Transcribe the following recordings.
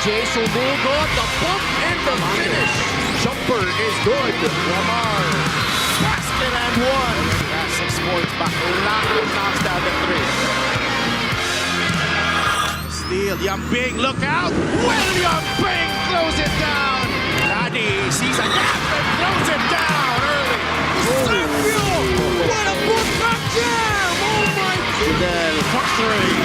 TJ sumugot, the bump and the finish. Jumper is good. Lamar, basket and one. Classic Sports back. Ilagan knocks down the three. Steal, Yambing, look out. William Bing throws it down. Manny sees a gap and throws it down early. Sergio, what a book jam. Oh my goodness. For three.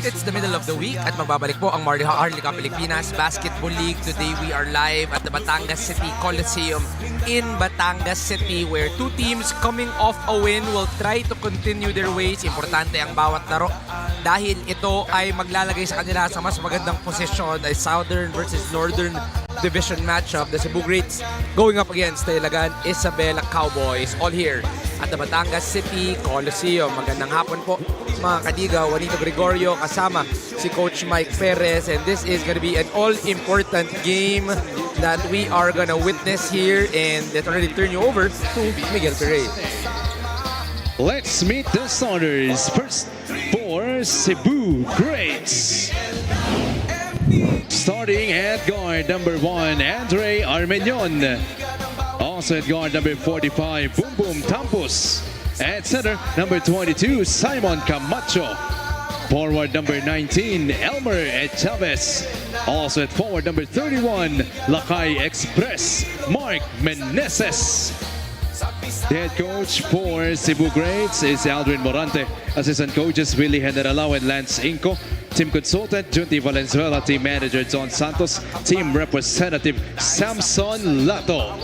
It's the middle of the week at magbabalik po ang Harlika Pilipinas Basketball League. Today we are live at the Batangas City Coliseum in Batangas City where two teams coming off a win will try to continue their ways. Importante ang bawat laro dahil ito ay maglalagay sa kanila sa mas magandang posisyon ay Southern versus Northern Division matchup. The Cebu Greats going up against the Ilagan Isabela Cowboys. All here at the Batangas City Coliseum. Magandang hapon po mga kadiga. Juanito Gregorio kasama si Coach Mike Perez, and this is going to be an all-important game that we are going to witness here, and let's already turn you over to Miguel Perez. Let's meet the starters. First for Cebu Greats. Starting at guard number 1, Andre Armenion. Also at guard number 45, Boom Boom Tampus. At center, number 22, Simon Camacho. Forward number 19, Elmer Chavez. Also at forward number 31, Lakay Express, Mark Meneses. The head coach for Cebu Greats is Aldrin Morante. Assistant coaches Willie Generalao and Lance Inco. Team consultant Junti Valenzuela. Team manager John Santos. Team representative Samson Lato.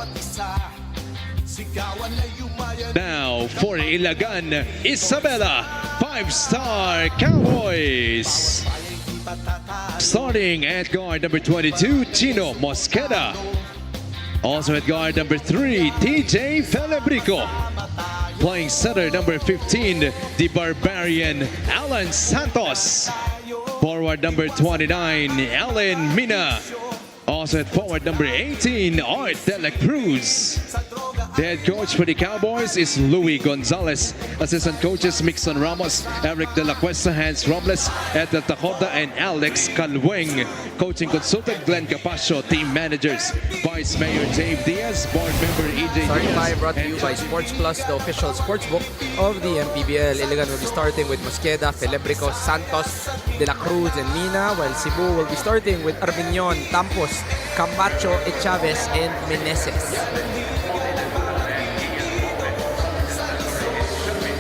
Now for Ilagan Isabela, 5-star Cowboys. Starting at guard number 22, Chino Mosqueda. Also at guard number 3, TJ Felebrico. Playing center number 15, the Barbarian Alan Santos. Forward number 29, Alan Mina. Also at forward number 18, Art De La Cruz. The head coach for the Cowboys is Louis Gonzalez. Assistant coaches Mixon Ramos, Eric De La Cuesta, Hans Robles, Edel Tacoda, and Alex Calweng. Coaching consultant Glenn Capascio. Team managers Vice Mayor Dave Diaz, board member EJ Starting Diaz. five brought to you by Sports Plus, the official sportsbook of the MPBL. Ilagan will be starting with Mosqueda, Felebrico, Santos, De La Cruz, and Mina, while Cebu will be starting with Armenion, Tampos, Camacho, Chavez, and Meneses.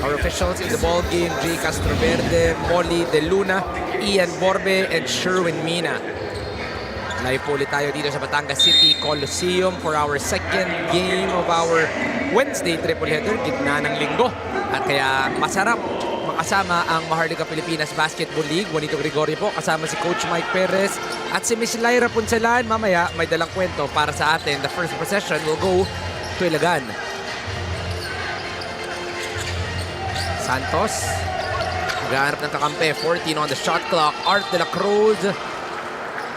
Our officials in the ball game, Jay Castroverde, Molly De Luna, Ian Borbe, and Sherwin Mina. Live po ulit tayo dito sa Batangas City Coliseum for our second game of our Wednesday triple header, gitna ng linggo. At kaya masarap makasama ang Maharlika Pilipinas Basketball League. Juanito Gregorio po, kasama si Coach Mike Perez at si Miss Lyra Puncelan. Mamaya may dalang kwento para sa atin. The first possession will go to Ilagan. Santos, maghahanap ng kakampi, 14 on the shot clock. Art De La Cruz.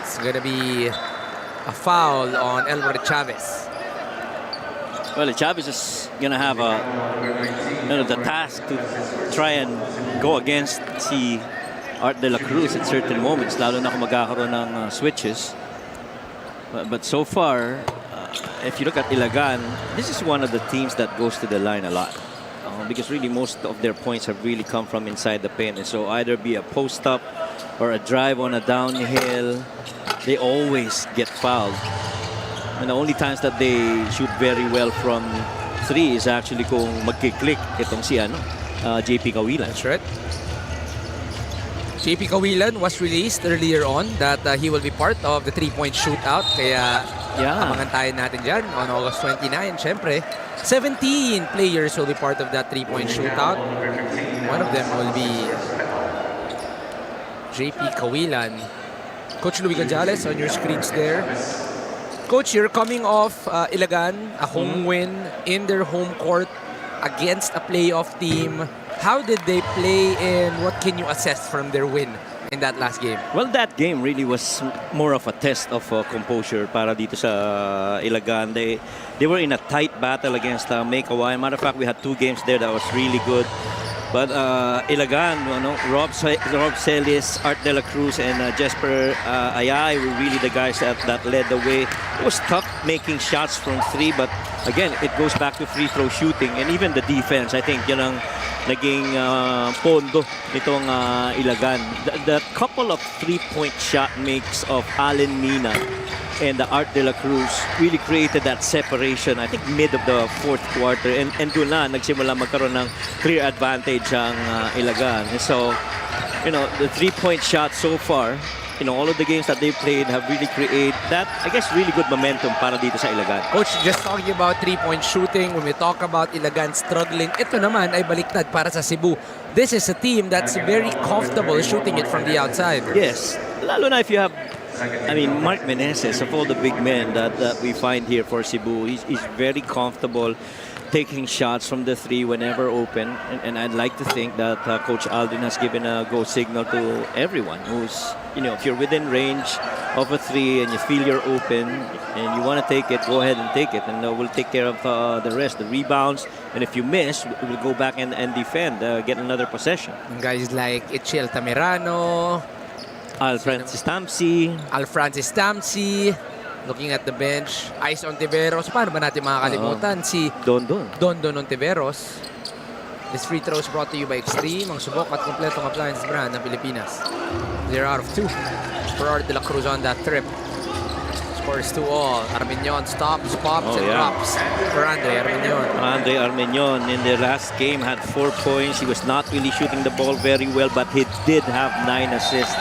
It's gonna be a foul on Elmer Chavez. Well, Chavez is gonna have the task to try and go against si Art De La Cruz at certain moments, lalo na kung magkakaroon ng switches. But so far, if you look at Ilagan, this is one of the teams that goes to the line a lot. Because really most of their points have really come from inside the paint. And so either be a post-up or a drive on a downhill, they always get fouled. And the only times that they shoot very well from 3 is actually kung magkiklik itong si JP Kawilan. That's right. JP Kawilan was released earlier on that he will be part of the three-point shootout. Kaya abangan tayo natin dyan on August 29. Siyempre, 17 players will be part of that three-point shootout. One of them will be JP Kawilan. Coach Louis Gonzalez on your screens there. Coach, you're coming off Ilagan, a home win in their home court against a playoff team. How did they play and what can you assess from their win in that last game? Well, that game really was more of a test of composure para dito sa Ilagan. They were in a tight battle against Maykawayan. Matter of fact, we had 2 games there that was really good. But Ilagan, Rob Celis, Art de la Cruz, and Jesper Ayay were really the guys that led the way. It was tough making shots from 3, but again, it goes back to free throw shooting and even the defense. I think yun ang naging pondo nitong Ilagan. The couple of 3-point shot makes of Allen Mina and the Art de la Cruz really created that separation, I think mid of the 4th quarter, and doon na nagsimula magkaroon ng clear advantage ang Ilagan. And so, the 3-point shot so far, all of the games that they played have really created that, I guess, really good momentum para dito sa Ilagan. Coach, just talking about 3-point shooting, when we talk about Ilagan struggling, ito naman ay baliktad para sa Cebu. This is a team that's very comfortable shooting it from the outside. Yes, lalo na if you have, Mark Meneses, of all the big men that we find here for Cebu, he's very comfortable taking shots from the 3 whenever open. And I'd like to think that Coach Aldrin has given a go signal to everyone who's, if you're within range of a 3 and you feel you're open and you want to take it, go ahead and take it. And we'll take care of the rest, the rebounds. And if you miss, we'll go back and defend, get another possession. And guys like Itchiel Tamirano, Al Francis Tamsi, looking at the bench, Ice Ontiveros. Paano ba natin makakalimutan? Si Dondon Ontiveros. This free throw is brought to you by Extreme, ang subok at kompletong appliance brand ng Pilipinas. 0 out of 2 for Art de la Cruz on that trip. Scores 2-all. Armenion stops, pops, and drops for Andre Armenion. Andre Armenion in the last game had 4 points. He was not really shooting the ball very well, but he did have 9 assists.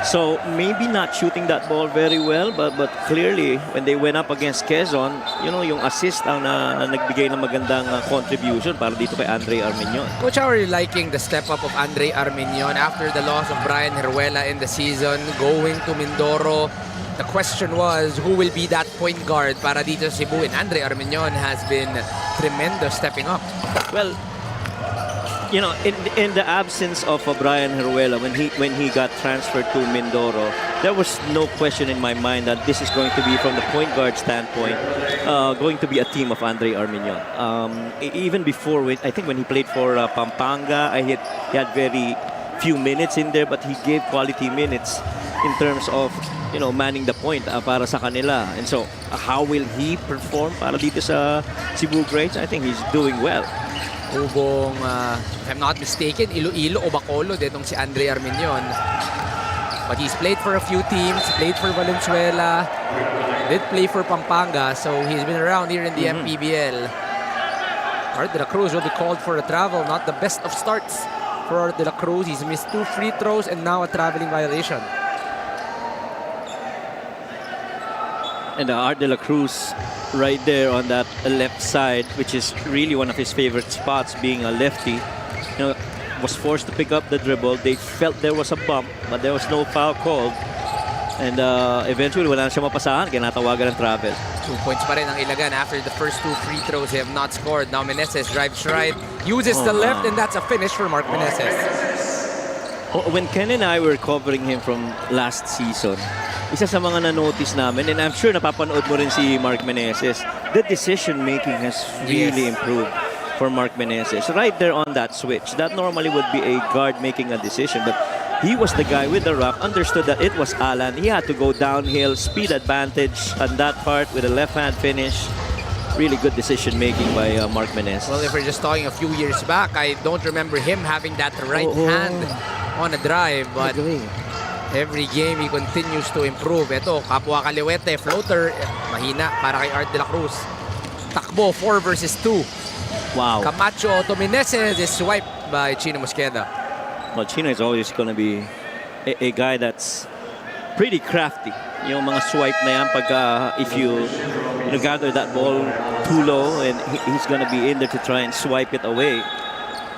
So maybe not shooting that ball very well, but clearly when they went up against Quezon, yung assist ang nagbigay ng magandang contribution para dito kay Andre Armenion. Coach, how are you liking the step up of Andre Armenion after the loss of Brian Heruela in the season, going to Mindoro? The question was, who will be that point guard para dito sa Cebu? And Andre Armenion has been tremendous stepping up. Well, in the absence of Brian Heruela, when he got transferred to Mindoro, there was no question in my mind that this is going to be, from the point guard standpoint, going to be a team of Andre Armenion. Even before, I think when he played for Pampanga, he had very few minutes in there, but he gave quality minutes in terms of manning the point para sa kanila. And so, how will he perform para dito sa Cebu Greats? I think he's doing well. Ubong, if I'm not mistaken, Iloilo o Bacolod itong si Andre Armenion. But he's played for a few teams, played for Valenzuela, did play for Pampanga, so he's been around here in the MPBL. Art de la Cruz will be called for a travel, not the best of starts for Art de la Cruz. He's missed 2 free throws and now a traveling violation. And Art de la Cruz right there on that left side, which is really one of his favorite spots, being a lefty, was forced to pick up the dribble. They felt there was a bump, but there was no foul called. And eventually, wala na siya mapasahan, kinatawagan ng travel. 2 points pa rin ang Ilagan after the first 2 free throws. They have not scored. Now Meneses drives right, uses the left, and that's a finish for Mark Meneses. When Ken and I were covering him from last season, isa sa mga na-notice namin, and I'm sure napapanood mo rin si Mark Meneses, the decision-making has really improved for Mark Meneses. Right there on that switch, that normally would be a guard making a decision, but he was the guy with the rock, understood that it was Alan. He had to go downhill, speed advantage on that part with a left-hand finish. Really good decision-making by Mark Meneses. Well, if we're just talking a few years back, I don't remember him having that right hand on a drive, but every game he continues to improve. Ito, kapwa kaliwete, floater, mahina para kay Art de la Cruz. Takbo, 4 versus 2. Wow. Camacho to Meneses is swiped by Chino Mosqueda. Well, Chino is always going to be a guy that's pretty crafty. Yung mga swipe na yan, if you gather that ball too low, and he's going to be in there to try and swipe it away.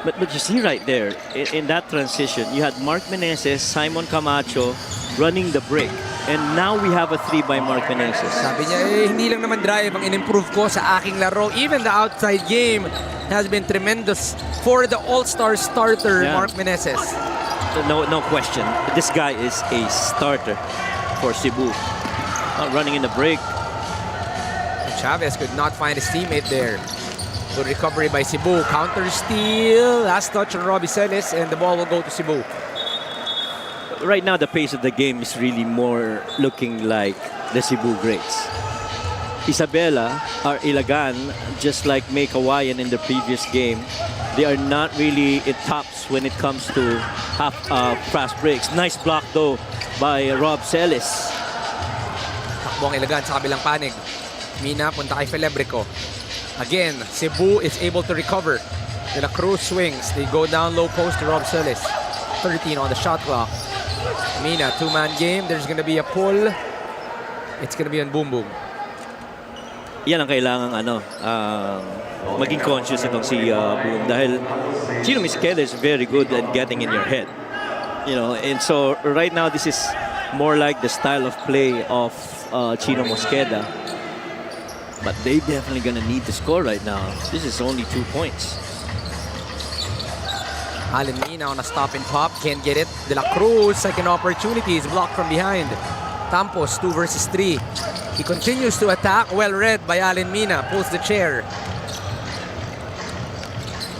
But you see right there, in that transition, you had Mark Meneses, Simon Camacho running the break. And now we have a 3 by Mark Meneses. Sabi niya, hindi lang naman drive ang in-improve ko sa aking laro. Even the outside game has been tremendous for the all-star starter, Mark Meneses. no question. This guy is a starter for Cebu. Running in the break. Chavez could not find his teammate there. Good recovery by Cebu. Counter steal. Last touch on Robbie Celis, and the ball will go to Cebu. Right now, the pace of the game is really more looking like the Cebu Greats. Isabela or Ilagan, just like May Kawayan in the previous game, they are not really in tops when it comes to fast breaks. Nice block though by Rob Celis. Takbo ang Ilagan sa kabilang panig. Mina punta kay Felebrico. Again, Cebu is able to recover. De La Cruz swings. They go down low post to Rob Celis. 13 on the shot clock. Mina, two-man game. There's gonna be a pull. It's gonna be on Boom Boom. Yan ang kailangan maging conscious itong si Boom dahil Chino Mosqueda is very good at getting in your head. You know, and so right now this is more like the style of play of Chino Mosqueda. But they definitely gonna need to score right now. This is only 2 points. Alan Mina on a stop and pop. Can't get it. De La Cruz, second opportunity, is blocked from behind. Tampos, 2 versus 3. He continues to attack. Well read by Alan Mina. Pulls the chair.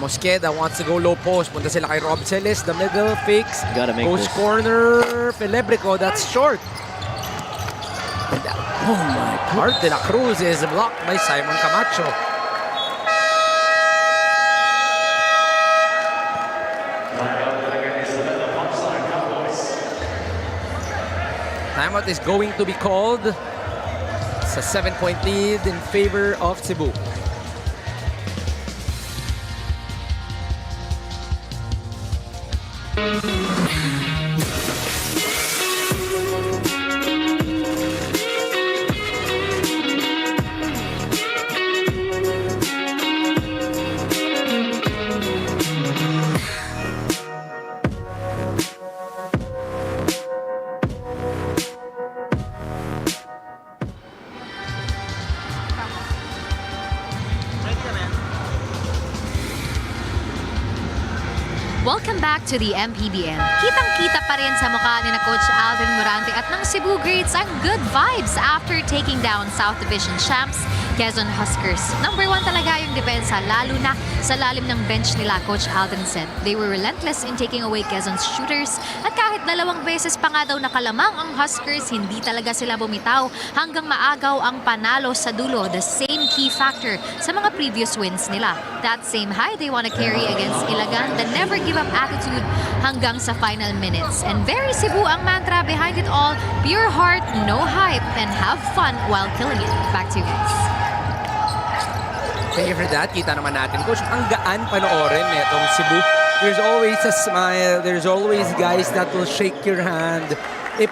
Mosqueda wants to go low post. Punta sila kay Rob Celis. The middle fakes. Gotta make Goes this. corner. Felebrico, that's short. Oh my God. Art De La Cruz is blocked by Simon Camacho. Timeout is going to be called. It's a 7-point lead in favor of Cebu. Welcome back to the MPBL. Kitang-kita pa rin sa mukha ni na Coach Alvin Morante at ng Cebu Greats ang good vibes after taking down South Division champs Quezon Huskers. Number 1 talaga yung depensa, lalo na sa lalim ng bench nila, Coach Alvin said. They were relentless in taking away Quezon's shooters at kahit 2 beses pa nga daw nakalamang ang Huskers, hindi talaga sila bumitaw hanggang maagaw ang panalo sa dulo, the same key factor sa mga previous wins nila. That same high they want to carry against Ilagan, the never give up attitude hanggang sa final minutes. And very Cebu ang mantra behind it all, pure heart, no hype, and have fun while killing it. Back to you guys. Thank you for that. Kita naman natin, Coach, ang gaan panoorin netong Cebu. There's always a smile. There's always guys that will shake your hand.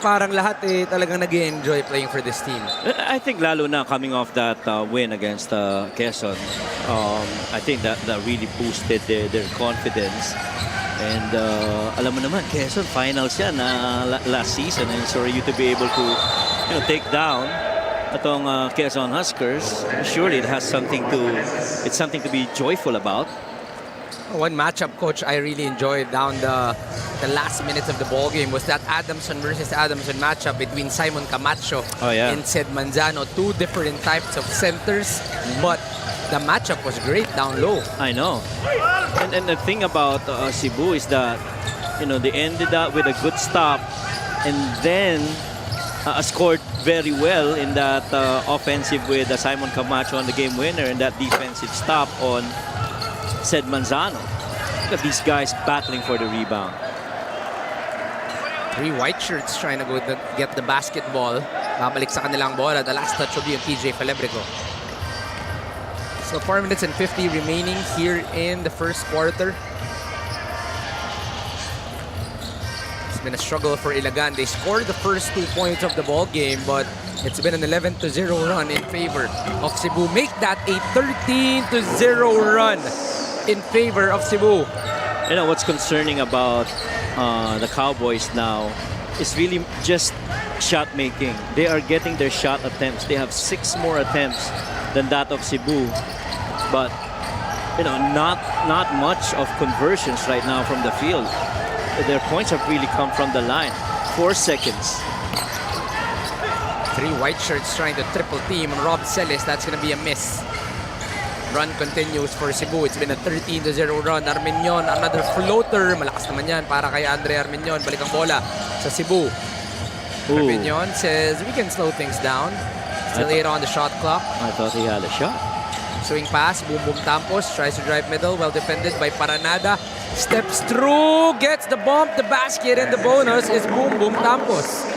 Parang lahat talagang nag-enjoy playing for this team. I think lalo na coming off that win against Quezon, I think that really boosted their confidence. And alam mo naman, Quezon finals yan last season, and so for you to be able to take down atong Quezon Huskers, surely it has something to be joyful about. One matchup, Coach, I really enjoyed down the last minutes of the ball game was that Adamson versus Adamson matchup between Simon Camacho and Ced Manzano. 2 different types of centers, but the matchup was great down low. I know. And the thing about Cebu is that, they ended up with a good stop and then scored very well in that offensive with Simon Camacho on the game winner and that defensive stop on Ced Manzano. Look at these guys battling for the rebound. 3 white shirts trying to go get the basketball. Babalik sa kanilang bola. The last touch will be on PJ Felebrico. So 4 minutes and 50 remaining here in the first quarter. It's been a struggle for Ilagan. They scored the first 2 points of the ball game, but it's been an 11-0 run in favor of Cebu. Make that a 13-0 run in favor of Cebu. What's concerning about the Cowboys now is really just shot making. They are getting their shot attempts. They have 6 more attempts than that of Cebu, but not much of conversions right now from the field. their points have really come from the line. 4 seconds. 3 white shirts trying to triple team on Rob Celis. That's going to be a miss. Run continues for Cebu. It's been a 13-0 run. Armenion, another floater. Malakas naman yan para kay Andre Armenion. Balik ang bola sa Cebu. Armenion says, we can slow things down. Still 8 on the shot clock. I thought he had a shot. Swing pass, Boom Boom Tampos. Tries to drive middle. Well defended by Paranada. Steps through. Gets the bump, the basket, and the bonus is Boom Boom Tampos.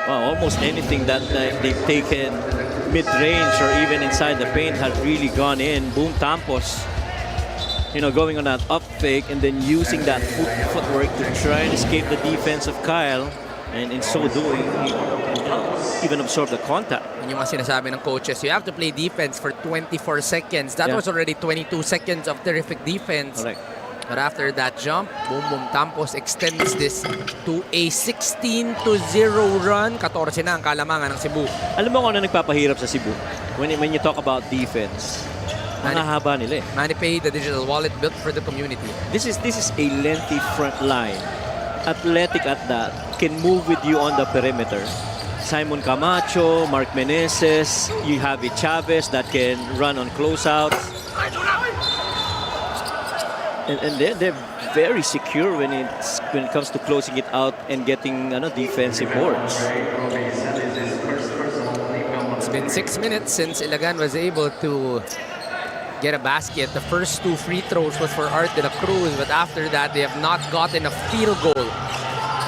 Wow, almost anything that they've taken mid-range or even inside the paint has really gone in. Boom Tampos, you know, going on that up fake and then using that footwork to try and escape the defense of Kyle. And in so doing, he, even absorb the contact. Yun yung mga sinasabi ng coaches. You have to play defense for 24 seconds. That was already 22 seconds of terrific defense. Correct. But after that jump, Boom Boom Tampos extends this to a 16-0 run. 14 na ang kalamangan ng Cebu. Alam mo kung ano nagpapahirap sa Cebu? When you talk about defense, ang haba nila eh. MANNY Pay, the digital wallet built for the community. This is a lengthy front line. Athletic at that. Can move with you on the perimeter. Simon Camacho, Mark Meneses, you have a Chavez that can run on closeouts. And they're very secure when it comes to closing it out and getting defensive boards. It's been 6 minutes since Ilagan was able to get a basket. The first 2 free throws was for Art de la Cruz, but after that they have not gotten a field goal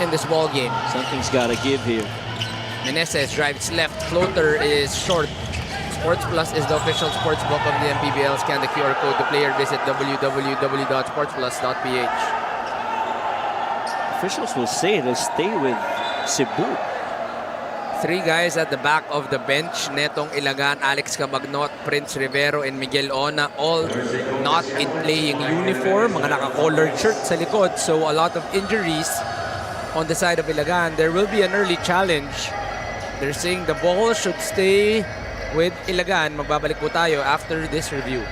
in this ball game. Something's got to give here. Meneses drives left, floater is short. Sports Plus is the official sports book of the MPBL. Scan the QR code to play or visit www.sportsplus.ph. Officials will say they'll stay with Cebu. 3 guys at the back of the bench. Netong Ilagan, Alex Cabagnot, Prince Rivero, and Miguel Ona, all not in playing uniform. Mga naka-collared shirt sa likod. So a lot of injuries on the side of Ilagan. There will be an early challenge. They're saying the ball should stay with Ilagan. Magbabalik po tayo after this review.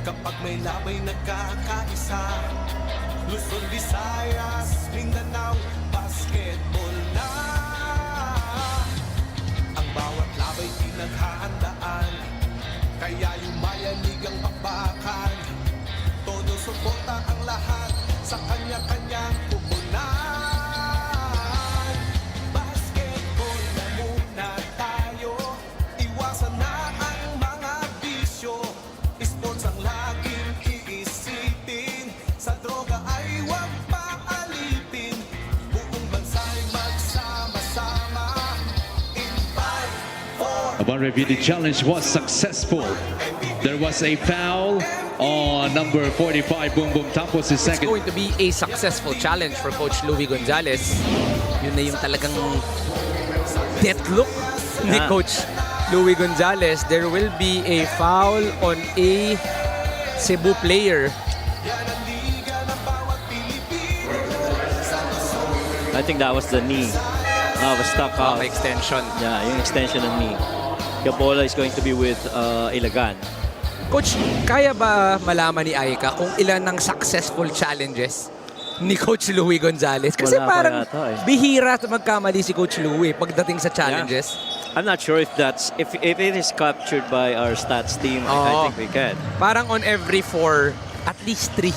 Kapag may labay nagkakaisa, Luzon, Visayas, Mindanao, basketball na. Ang bawat labay pinaghahandaan, kaya yumayanig ang bakbakan. Todo suporta ang lahat sa kanya-kanyang pupunan. Basketball na muna tayo, iwasan na ang mga bisyo. Sports ang laging iisipin, sa droga ay huwag paalipin. Buong bansa'y magsama-sama. In 5, 4, Upon review, the challenge was successful. There was a foul on number 45, Boom Boom Tampos, his It's second. going to be a successful challenge for Coach Louie Gonzalez. Yun na yung talagang death look ni Coach Louie Gonzalez. There will be a foul on a Cebu player. I think that was the knee. Was stuck out. Extension. Yeah, yung extension ng knee. The bola is going to be with Ilagan. Coach, kaya ba malaman ni Aika kung ilan ng successful challenges ni Coach Louie Gonzalez? Kasi Wala pa parang yata eh. bihira magkamali si Coach Louie pagdating sa challenges. I'm not sure if if it is captured by our stats team. I think we can. Parang on every 4, at least 3.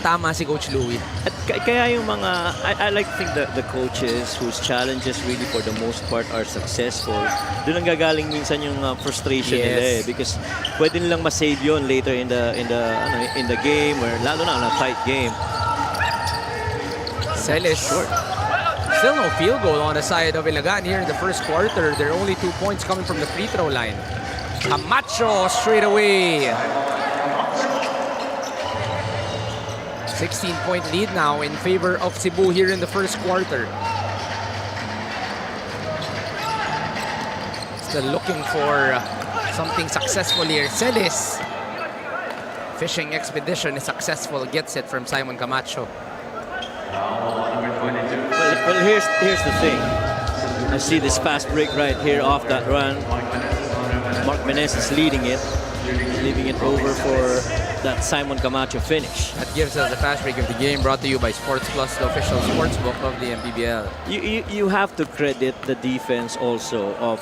Tama si Coach Louie. At kaya yung mga, I like to think that the coaches whose challenges really for the most part are successful, doon ang gagaling minsan yung frustration nila eh. Because pwede nilang ma-save yun later in the game or lalo na on a tight game. Celis. Still no field goal on the side of Ilagan here in the first quarter. There are only 2 points coming from the free throw line. Camacho straight away. 16-point lead now in favor of Cebu here in the first quarter. Still looking for something successful here. Celis. Fishing expedition is successful. Gets it from Simon Camacho. Well, here's the thing. I see this fast break right here off that run. Mark Meneses leading it over for that Simon Camacho finish. That gives us the fast break of the game, brought to you by Sports Plus, the official sports book of the MPBL. You have to credit the defense also of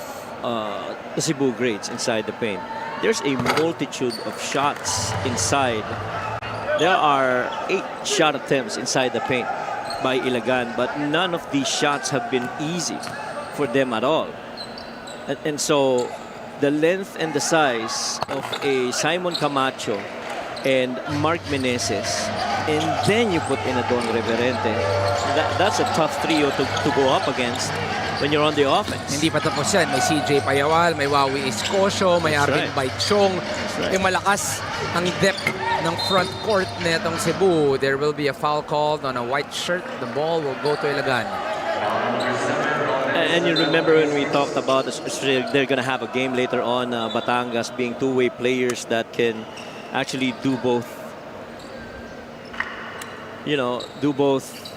the Cebu Greats inside the paint. There's a multitude of shots inside. There are 8 shot attempts inside the paint by Ilagan, but none of these shots have been easy for them at all. And so the length and the size of a Simon Camacho and Mark Meneses, and then you put in a Don Reverente, that's a tough trio to go up against when you're on the offense. Hindi pa tapos yan. May CJ Payawal, may Wawi Iscosio, may That's Arvin right. Baichong. right. Yung malakas ang depth ng front court netong Cebu. There will be a foul called on a white shirt. The ball will go to Ilagan. And you remember when we talked about they're going to have a game later on, Batangas being two-way players that can actually do both, do both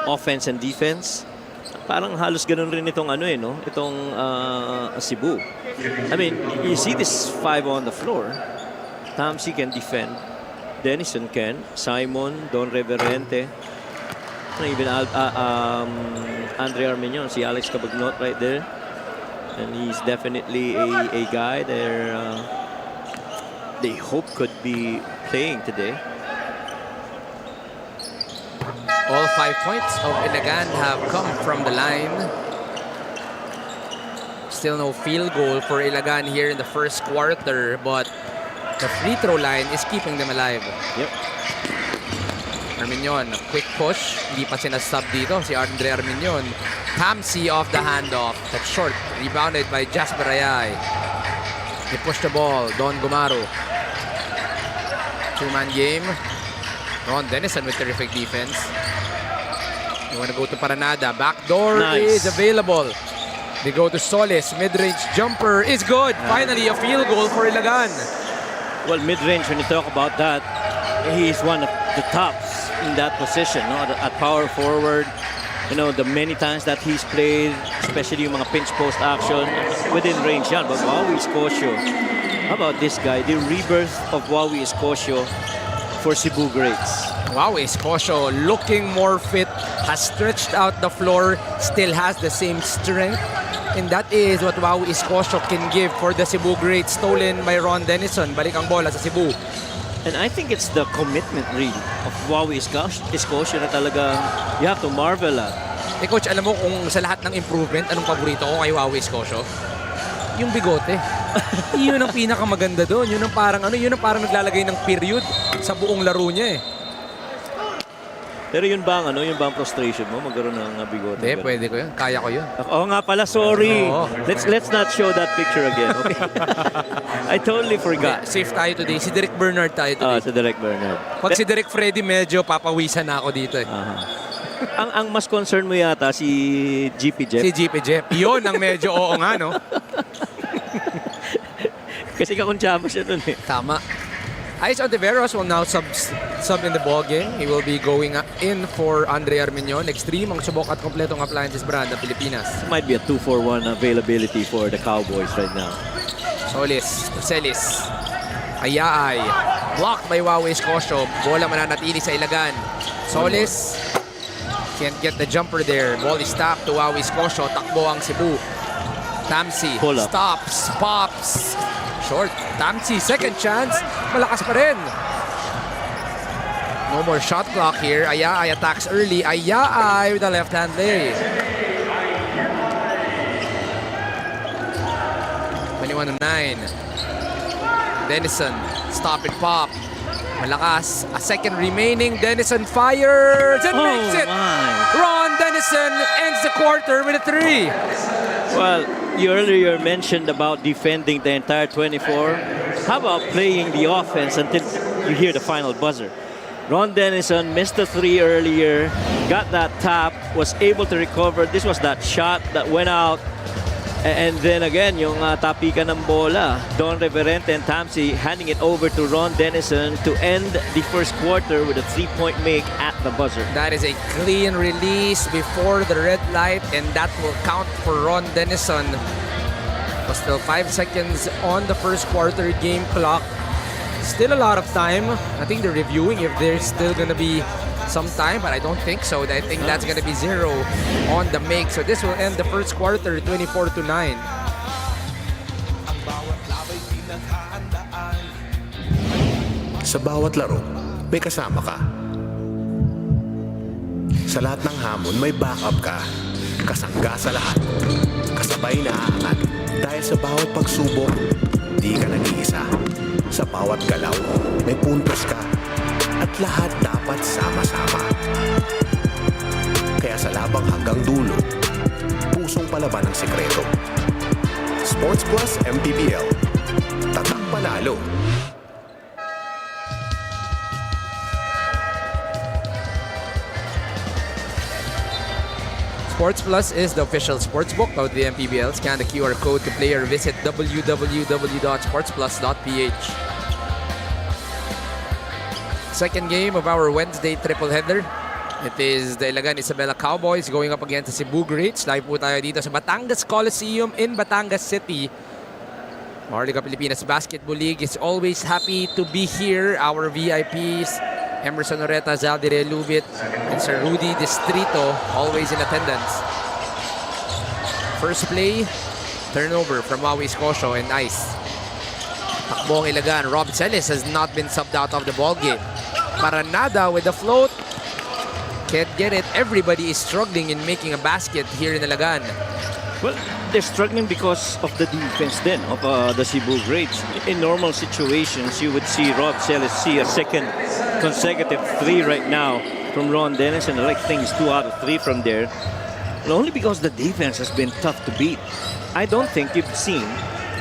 offense and defense. Parang halos ganun rin itong Cebu. I mean, you see this 5 on the floor. Tamsi can defend. Denison can. Simon, Don Reverente. Even Andre Armenion, si Alex Cabagnot right there. And he's definitely a guy they hope could be playing today. All 5 points of Ilagan have come from the line. Still no field goal for Ilagan here in the first quarter, but the free throw line is keeping them alive. Yep. Armenion, quick push. Hindi pa sinasub dito si Andre Armenion. Tamsi off the handoff. That's short. Rebounded by Jasper Ayay. They push the ball. Don Gumaro. Two-man game. Ron Denison with terrific defense. You want to go to Paranada. Backdoor Nice. is available. They go to Solis. Mid-range jumper is good. Finally, a field goal for Ilagan. Well, mid-range, when you talk about that, he's one of the tops in that position, at power forward. The many times that he's played, especially yung mga pinch post action, within range yan. But Wawi Iscosio, how about this guy? The rebirth of Wawi Iscosio for Cebu Greats. Wow, Escosio looking more fit, has stretched out the floor, still has the same strength. And that is what Wow Escosio can give for the Cebu Greats, stolen by Ron Denison. Balik ang bola sa Cebu. And I think it's the commitment really of Wawi Escosio na talagang you have to marvel at. Coach, alam mo kung sa lahat ng improvement, anong paborito ko kay Wow Escosio? Yung bigote. Yun ang pinakamaganda doon. Yun ang parang naglalagay ng period sa buong laro niya eh. Pero yun bang frustration mo magkaroon ng bigote? Hindi, pwede ko yun. Kaya ko yun. Oo nga pala, sorry. Oo. Let's not show that picture again. Okay? I totally forgot. Safe tayo today. Si Derek Bernard tayo today. Sa Derek Bernard. Pag si Derek Freddy, medyo papawisan na ako dito eh. Ang mas concern mo yata si GP Jeff. Si GP Jeff. Yun ang medyo oo nga, no? Kasi kakuntsama siya dun eh. Tama. Ice Ontiveros will now sub in the ball game. He will be going in for Andre Armenion. Extreme ang subok at kompletong appliances brand ng Pilipinas. Might be a 2-for-1 availability for the Cowboys right now. Solis, Celis, Ayaay. Blocked by Wawi Escosio. Bola mananatili sa Ilagan. Solis can't get the jumper there. Ball is tapped to Wawi Escosio. Takbo ang Cebu. Tamsi Pull up. stops, pops. Short. Tamsi, second chance. Malakas pa rin. No more shot clock here. Ayaay attacks early. Ayaay with a left-hand lay. 21-9. Denison, stop and pop. Malakas. A second remaining. Denison fires and makes it. My. Ron Denison ends the quarter with a 3. Well, you earlier mentioned about defending the entire 24. How about playing the offense until you hear the final buzzer? Ron Dennison missed the 3 earlier, got that tap, was able to recover. This was that shot that went out. And then again, yung tapikan ng bola. Don Reverente and Tamsi handing it over to Ron Dennison to end the first quarter with a 3-point make at the buzzer. That is a clean release before the red light, and that will count for Ron Dennison. But still 5 seconds on the first quarter game clock. Still a lot of time. I think they're reviewing if there's still gonna be some time, but I don't think so. I think that's gonna be 0 on the make. So this will end the first quarter 24-9. Ang bawat labay pinaghahandaan. Sa bawat laro, may kasama ka. Sa lahat ng hamon, may backup ka. Kasangga sa lahat. Kasabay na aangat. Dahil sa bawat pagsubok, di ka nag-iisa. Sa bawat galaw, may puntos ka. At lahat dapat sama-sama. Kaya sa labang hanggang dulo, pusong palaban ang sikreto. Sports Plus MPBL. Tatak panalo. Sports Plus is the official sportsbook of the MPBL. Scan the QR code to play or visit www.sportsplus.ph. Second game of our Wednesday triple header. It is the Ilagan Isabela Cowboys going up against the Cebu Greats. Live po tayo dito sa Batangas Coliseum in Batangas City. Maharlika Pilipinas Basketball League is always happy to be here. Our VIPs, Emerson Oreta, Zaldire Lubit, and Sir Rudy Distrito, always in attendance. First play, turnover from Maui Scotia and Ice. Takbong Ilagan. Rob Celis has not been subbed out of the ballgame. Paranada with the float. Can't get it. Everybody is struggling in making a basket here in Ilagan. Well, they're struggling because of the defense then of the Cebu Greats. In normal situations, you would see Rob Celis see a second consecutive 3 right now from Ron Dennison. I like things 2 out of 3 from there. Well, only because the defense has been tough to beat. I don't think you've seen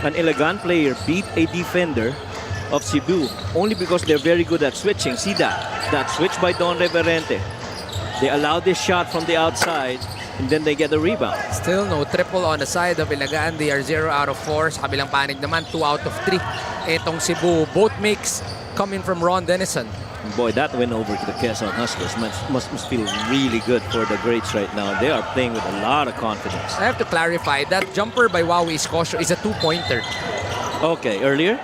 an Ilagan player beat a defender of Cebu only because they're very good at switching. See that switch by Don Reverente. They allow this shot from the outside and then they get the rebound. Still no triple on the side of Ilagan. They are 0 out of 4. Sa kabilang panig naman, 2 out of 3. Etong Cebu, both makes coming from Ron Dennison. Boy, that win over to the Quezon Huskers must feel really good for the Greats right now. They are playing with a lot of confidence. I have to clarify, that jumper by Wawi Scotia is a 2-pointer. Okay, earlier?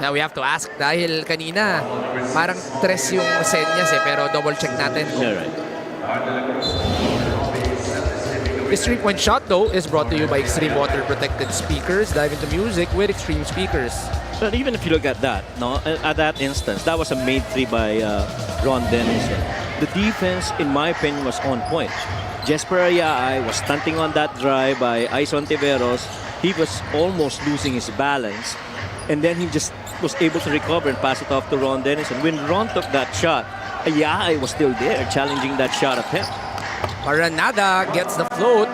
Now we have to ask dahil kanina parang 3 yung senyas pero double check natin. Yeah, right. This 3-point shot though is brought to you by Extreme Water Protected Speakers. Dive into music with Extreme Speakers. But even if you look at that, no, at that instance, that was a made 3 by Ron Dennison. The defense, in my opinion, was on point. Jesper Ayaay was stunting on that drive by Aison Tiveros. He was almost losing his balance. And then he just was able to recover and pass it off to Ron Dennison. When Ron took that shot, Ayaay was still there, challenging that shot attempt. Paranada gets the float.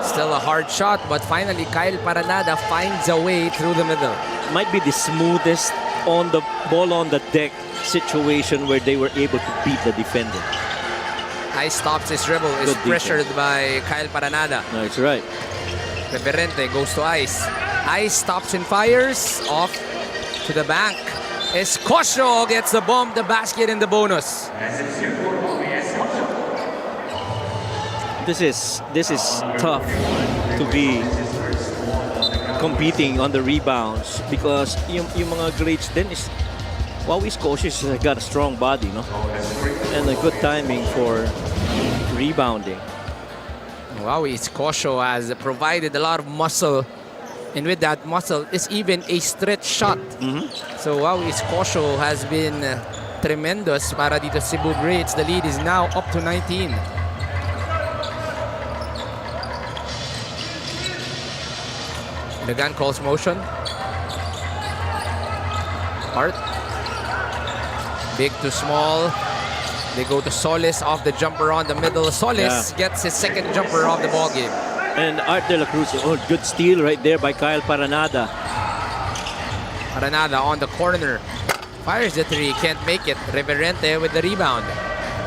Still a hard shot, but finally Kyle Paranada finds a way through the middle. Might be the smoothest on the ball on the deck situation where they were able to beat the defender. Ice stops his dribble, is Good pressured by Kyle Paranada. No, it's right. Reverente goes to Ice. Ice stops and fires off to the bank. Escosio gets the bomb, the basket, and the bonus. This is tough to be competing on the rebounds because yung mga Greats then is Wawi Scotia's got a strong body, no? And a good timing for rebounding. Wawi Scotia has provided a lot of muscle, and with that muscle is even a stretch shot. So Wawi Scotia has been tremendous para dito Cebu Greats. The lead is now up to 19. Ilagan calls motion. Hart. Big to small. They go to Solis off the jumper on the middle. Solis gets his second jumper of the ballgame. And Art de la Cruz, good steal right there by Kyle Paranada. Paranada on the corner. Fires the three, can't make it. Reverente with the rebound.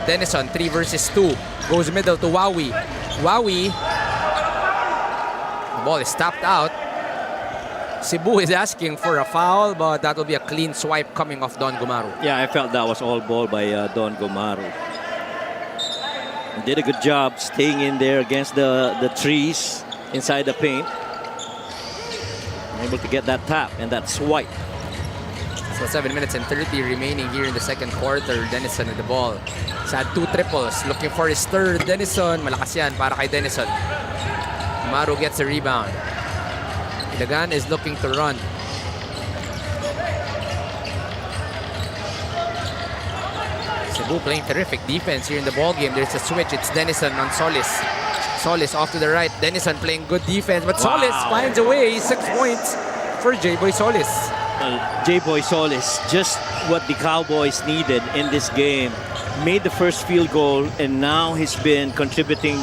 Denison, 3 versus 2. Goes middle to Wowie. Wowie. The ball is tapped out. Cebu is asking for a foul, but that will be a clean swipe coming off Don Gumaru. Yeah, I felt that was all ball by Don Gumaru. Did a good job staying in there against the trees inside the paint. Able to get that tap and that swipe. So 7 minutes and 30 remaining here in the second quarter. Denison with the ball. He's had 2 triples. Looking for his third. Denison. Malakas yan para kay Denison. Gumaru gets a rebound. Ilagan is looking to run. Cebu playing terrific defense here in the ball game. There's a switch. It's Denison on Solis. Solis off to the right. Denison playing good defense, but Solis finds a way. 6 points for J-Boy Solis. J-Boy Solis, just what the Cowboys needed in this game. Made the first field goal, and now he's been contributing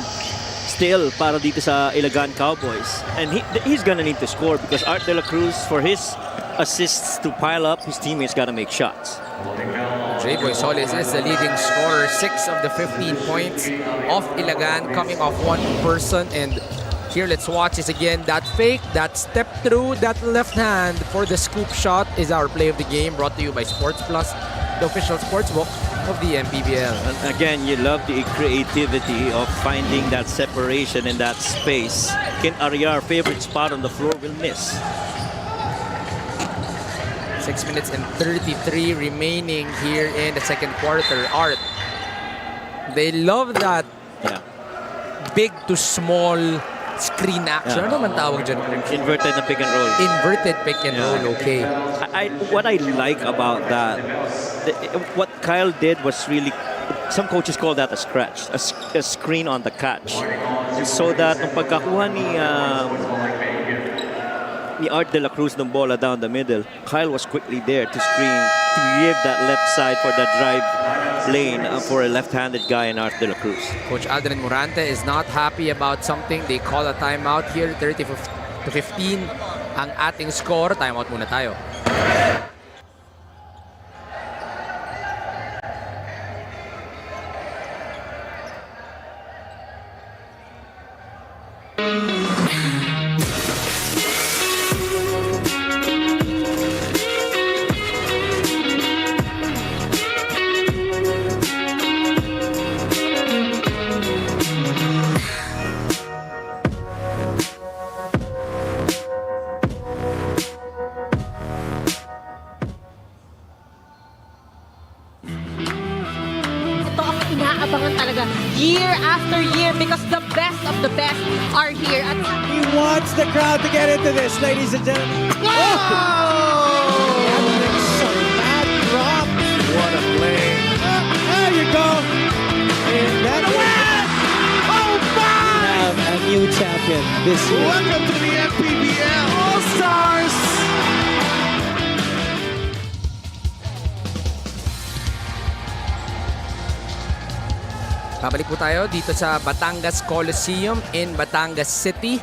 still para dito sa Ilagan Cowboys. And he's gonna need to score because Art De La Cruz, for his assists to pile up, his teammates gotta make shots. J-Boy Solis is the leading scorer. 6 of the 15 points of Ilagan coming off one person. And here, let's watch this again. That fake, that step through, that left hand for the scoop shot is our play of the game, brought to you by Sports Plus, the official sportsbook of the MPBL. And again, you love the creativity of finding that separation in that space. Ken Ariar, favorite spot on the floor, will miss. 6 minutes and 33 remaining here in the second quarter. Art, they love that big to small screen action. Ano man tawag dyan? Inverted na pick and roll. Inverted pick and roll, okay. What I like about that, what Kyle did was really, some coaches call that a scratch, a screen on the catch. And so that nung pagkakuha ni Art De La Cruz ng bola down the middle, Kyle was quickly there to screen, to give that left side for the drive lane for a left-handed guy in Art De La Cruz. Coach Aldrin Morante is not happy about something. They call a timeout here, 30 to 15 ang ating score. Timeout muna tayo. Inaabangan talaga year after year because the best of the best are here. At he wants the crowd to get into this, ladies and gentlemen. Mad drop. What a play. There you go. And that win! Oh, my! We have a new champion this year. Welcome to the MPBL All-Stars! Babalik po tayo dito sa Batangas Coliseum in Batangas City.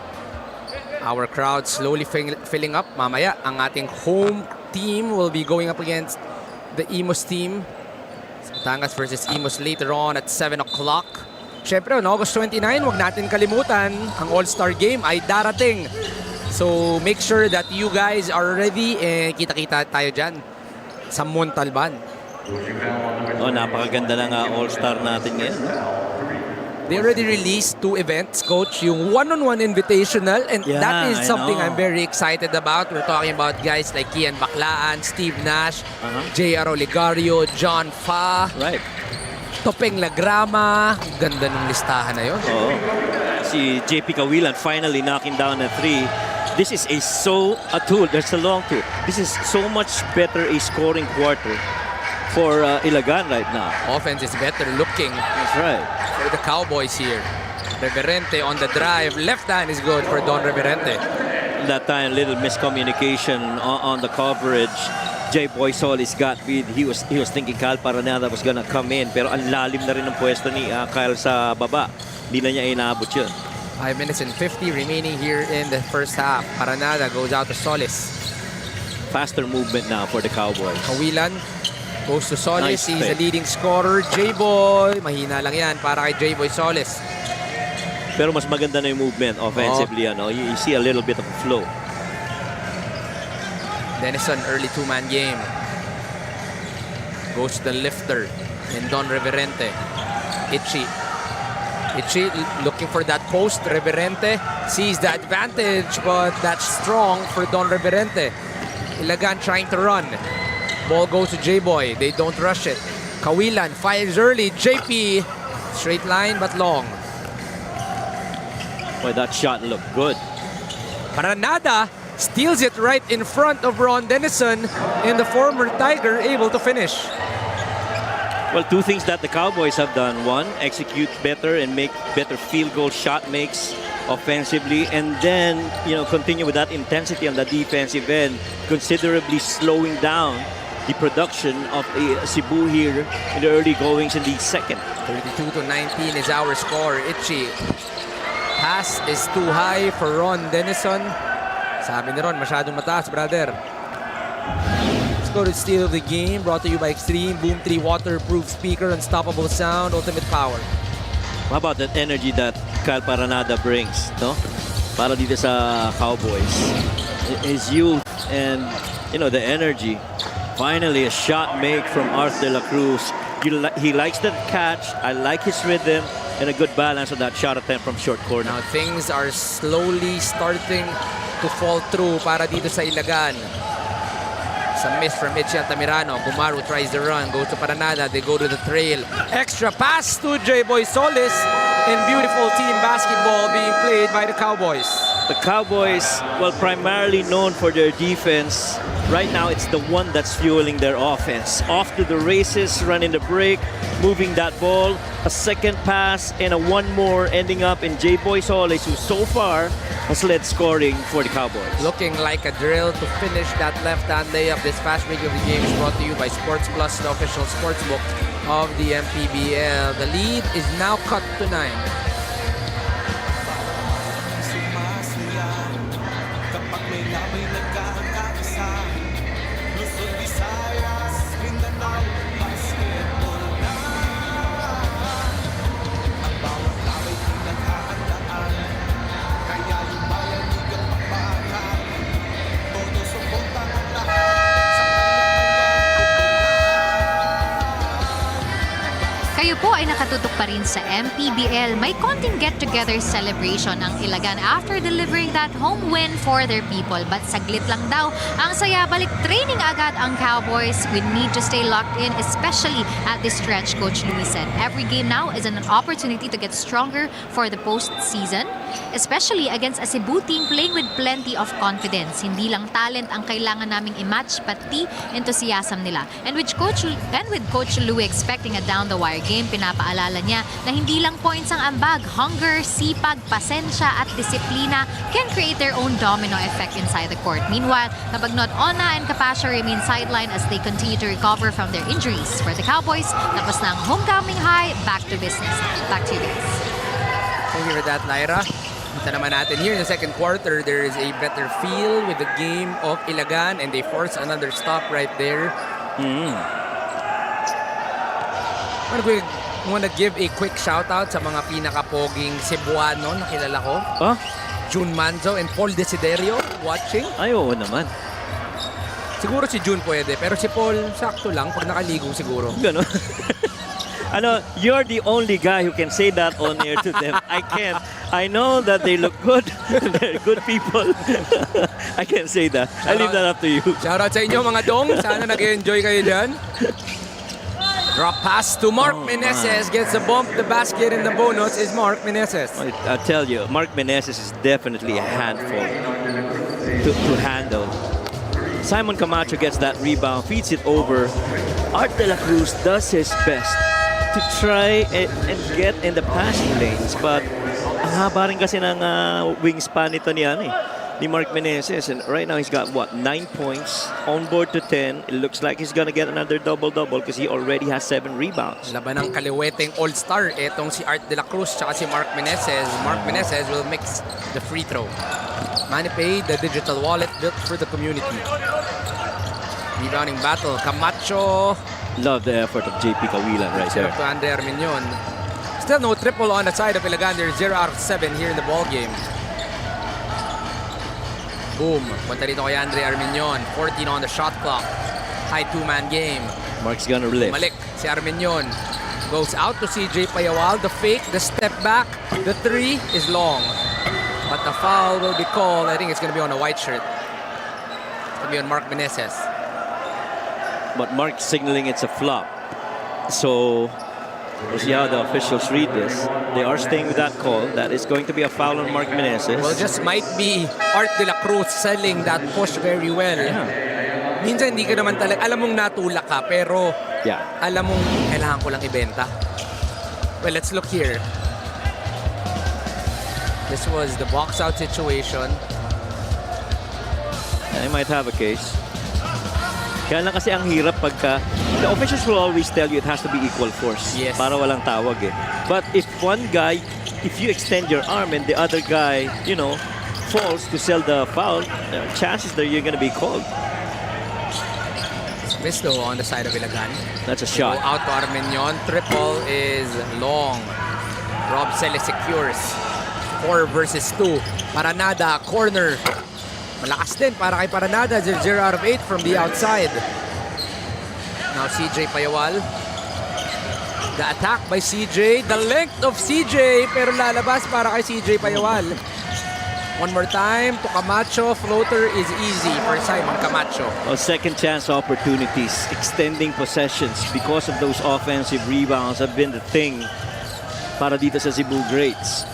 Our crowd slowly filling up. Mamaya, ang ating home team will be going up against the Imus team. Batangas versus Imus later on at 7 o'clock. Siyempre, on August 29, huwag natin kalimutan, ang All-Star Game ay darating. So, make sure that you guys are ready. Kita-kita tayo dyan sa Montalban. Napakaganda ng All-Star natin ngayon. They already released 2 events, Coach. Yung one-on-one invitational, and that is something I'm very excited about. We're talking about guys like Kian Baclaan, Steve Nash, J.R. Oligario, John Fa, Topeng Lagrama. Ganda ng listahan na yun. Si JP Kawilan finally knocking down a 3. This is a tool. There's a long tool. This is so much better a scoring quarter for Ilagan right now. Offense is better looking. That's right. For the Cowboys here. Reverente on the drive. Left hand is good for Don Reverente. That time, little miscommunication on the coverage. J-Boy Solis got beat. He was thinking Kyle Paranada was gonna come in. Pero ang lalim na rin ang pwesto ni Kyle sa baba. Hindi na niya inaabot yun. 5 minutes and 50 remaining here in the first half. Paranada goes out to Solis. faster movement now for the Cowboys. Kawilan goes to Solis. Nice He's play. the leading scorer. J-Boy. Mahina lang yan para kay J-Boy Solis. Pero mas maganda na yung movement offensively. Ano? You see a little bit of a flow. Denison, early two-man game. Goes to the lifter. And Don Reverente. Itchy looking for that post. Reverente sees the advantage, but that's strong for Don Reverente. Ilagan trying to run. Ball goes to J-Boy. They don't rush it. Kawilan fires early. JP, straight line but long. Boy, that shot looked good. Paranada steals it right in front of Ron Denison, and the former Tiger able to finish. Well, two things that the Cowboys have done. One, execute better and make better field goal shot makes offensively, and then, continue with that intensity on the defensive end, considerably slowing down the production of the Cebu here in the early goings in the second. 32-19 is our score. Itchy. Pass is too high for Ron Denison. Sabi ni Ron, masyadong mataas, brother. Let's go to steal of the game. Brought to you by Extreme Boom 3 waterproof speaker, unstoppable sound, ultimate power. How about that energy that Kyle Paranada brings, no? Para dito sa Cowboys. His youth and, the energy. Finally, a shot made from Art de la Cruz. He likes that catch. I like his rhythm and a good balance of that shot attempt from short corner. Now, things are slowly starting to fall through para dito sa Ilagan. Some miss from Itchy Altamirano. Gumaru tries the run, goes to Paranada. They go to the trail. Extra pass to J-Boy Solis. And beautiful team basketball being played by the Cowboys. The Cowboys, primarily known for their defense. Right now, it's the one that's fueling their offense. Off to the races, running the break, moving that ball. A second pass and a one more ending up in J-Boy Solis, who so far has led scoring for the Cowboys. Looking like a drill to finish that left-hand layup. This fast break of the game is brought to you by Sports Plus, the official sports book of the MPBL. The lead is now cut to 9. Sumasaya kapag may labay nagkakaisa. Luzon, Visayas, Mindanao, basketball na. Ang bawat labay pinaghahandaan. Kaya yung bayan igang magpakat. Todo suporta ng lahat. Sa Kayo po ay nakatutok pa rin sa MPBL. May konting get-together celebration ang Ilagan after delivering that home win for their people. But saglit lang daw ang saya, balik training agad ang Cowboys. We need to stay locked in, especially at this stretch, Coach Luis said. Every game now is an opportunity to get stronger for the postseason, especially against a Cebu team playing with plenty of confidence. Hindi lang talent ang kailangan naming i-match, pati enthusiasm nila. And with Coach Louie expecting a down-the-wire game, pinapaalala niya na hindi lang points ang ambag. Hunger, sipag, pasensya at disiplina can create their own domino effect inside the court. Meanwhile, Nabagnot Ona and Capasio remain sidelined as they continue to recover from their injuries. For the Cowboys, tapos na ang homecoming high, back to business. Back to you guys. Thank you for that, Lyra. Kita naman natin here in the second quarter, there is a better feel with the game of Ilagan, and they force another stop right there. I want to give a quick shout out sa mga pinakapoging Cebuano na kilala ko. June Manzo and Paul Desiderio watching. Ay, oo naman. Siguro si June pwede, pero si Paul sakto lang pag nakaligo siguro. Ganon. You're the only guy who can say that on air to them. I can't. I know that they look good. They're good people. I can't say that. I leave that up to you. Shout out sa inyo mga dong. Sana nag-enjoy kayo dyan. Drop pass to Mark Meneses. Gets a bump. The basket in the bonus is Mark Meneses. I tell you, Mark Meneses is definitely a handful to handle. Simon Camacho gets that rebound, feeds it over. Art de la Cruz does his best to try and get in the passing lanes. But ang haba rin kasi ng wingspan nito ni Mark Meneses. And right now he's got, 9 points on board to 10. It looks like he's gonna get another double-double because he already has 7 rebounds. Laban ng kaliweteng all-star. Etong si Art de la Cruz tsaka si Mark Meneses. Mark Meneses will mix the free throw. MANNY Pay, the digital wallet built for the community. Rebounding battle. Camacho. Love the effort of JP Cawilan right there. To Andre Armenion. Still no triple on the side of Ilagan. They're 0 out of 7 here in the ball game. Boom. Punta dito kay Andre Armenion. 14 on the shot clock. High two-man game. Mark's gonna lift. Malik si Armenion. Goes out to CJ Payawal. The fake, the step back. The three is long. But the foul will be called. I think it's going to be on a white shirt. It's going to be on Mark Meneses. But Mark signaling it's a flop. So we'll see how the officials read this. They are staying with that call. That is going to be a foul on Mark Meneses. Well, just might be Art de la Cruz selling that push very well. Yeah. Minsan hindi ka naman talaga, alam mong natulak ka, pero Yeah. alam mong kailangan ko lang ibenta. Well, let's look here. This was the box out situation. I might have a case. Kaya lang kasi ang hirap pagka the officials will always tell you it has to be equal force. Yes. Para walang tawag eh. But if one guy, if you extend your arm and the other guy, you know, falls to sell the foul, chances that you're gonna be called. Miss though on the side of Ilagan. That's a Go shot. out to Armenion. Triple is long. Rob Celis secures. 4 versus 2. Paranada, corner. Malakas din para kay Paranada. 0 out of 8 from the outside. Now CJ Payawal. The attack by CJ. The length of CJ. Pero lalabas para kay CJ Payawal. One more time to Camacho. Floater is easy for Simon Camacho. Well, second chance opportunities, extending possessions because of those offensive rebounds have been the thing para dito sa Cebu Greats.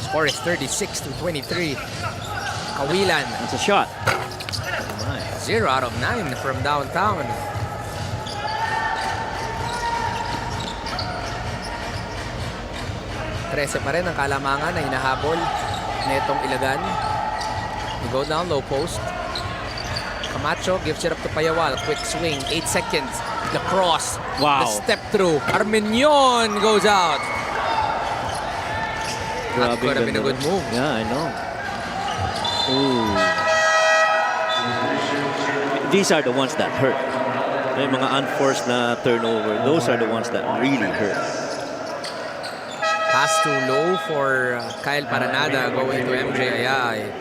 Score is 36-23. Cawilan. That's a shot. 0 out of 9 from downtown. Trese pa rin ang kalamangan na hinahabol netong Ilagan. We go down low post. Camacho gives it up to Payawal. Quick swing, 8 seconds. The cross. Wow. The step through. Armenion goes out. That could have been a good move. Yeah, I know. Ooh. These are the ones that hurt. Yung mga unforced na turnover, those are the ones that really hurt. Pass too low for Kyle Paranada going to MJ Ayay.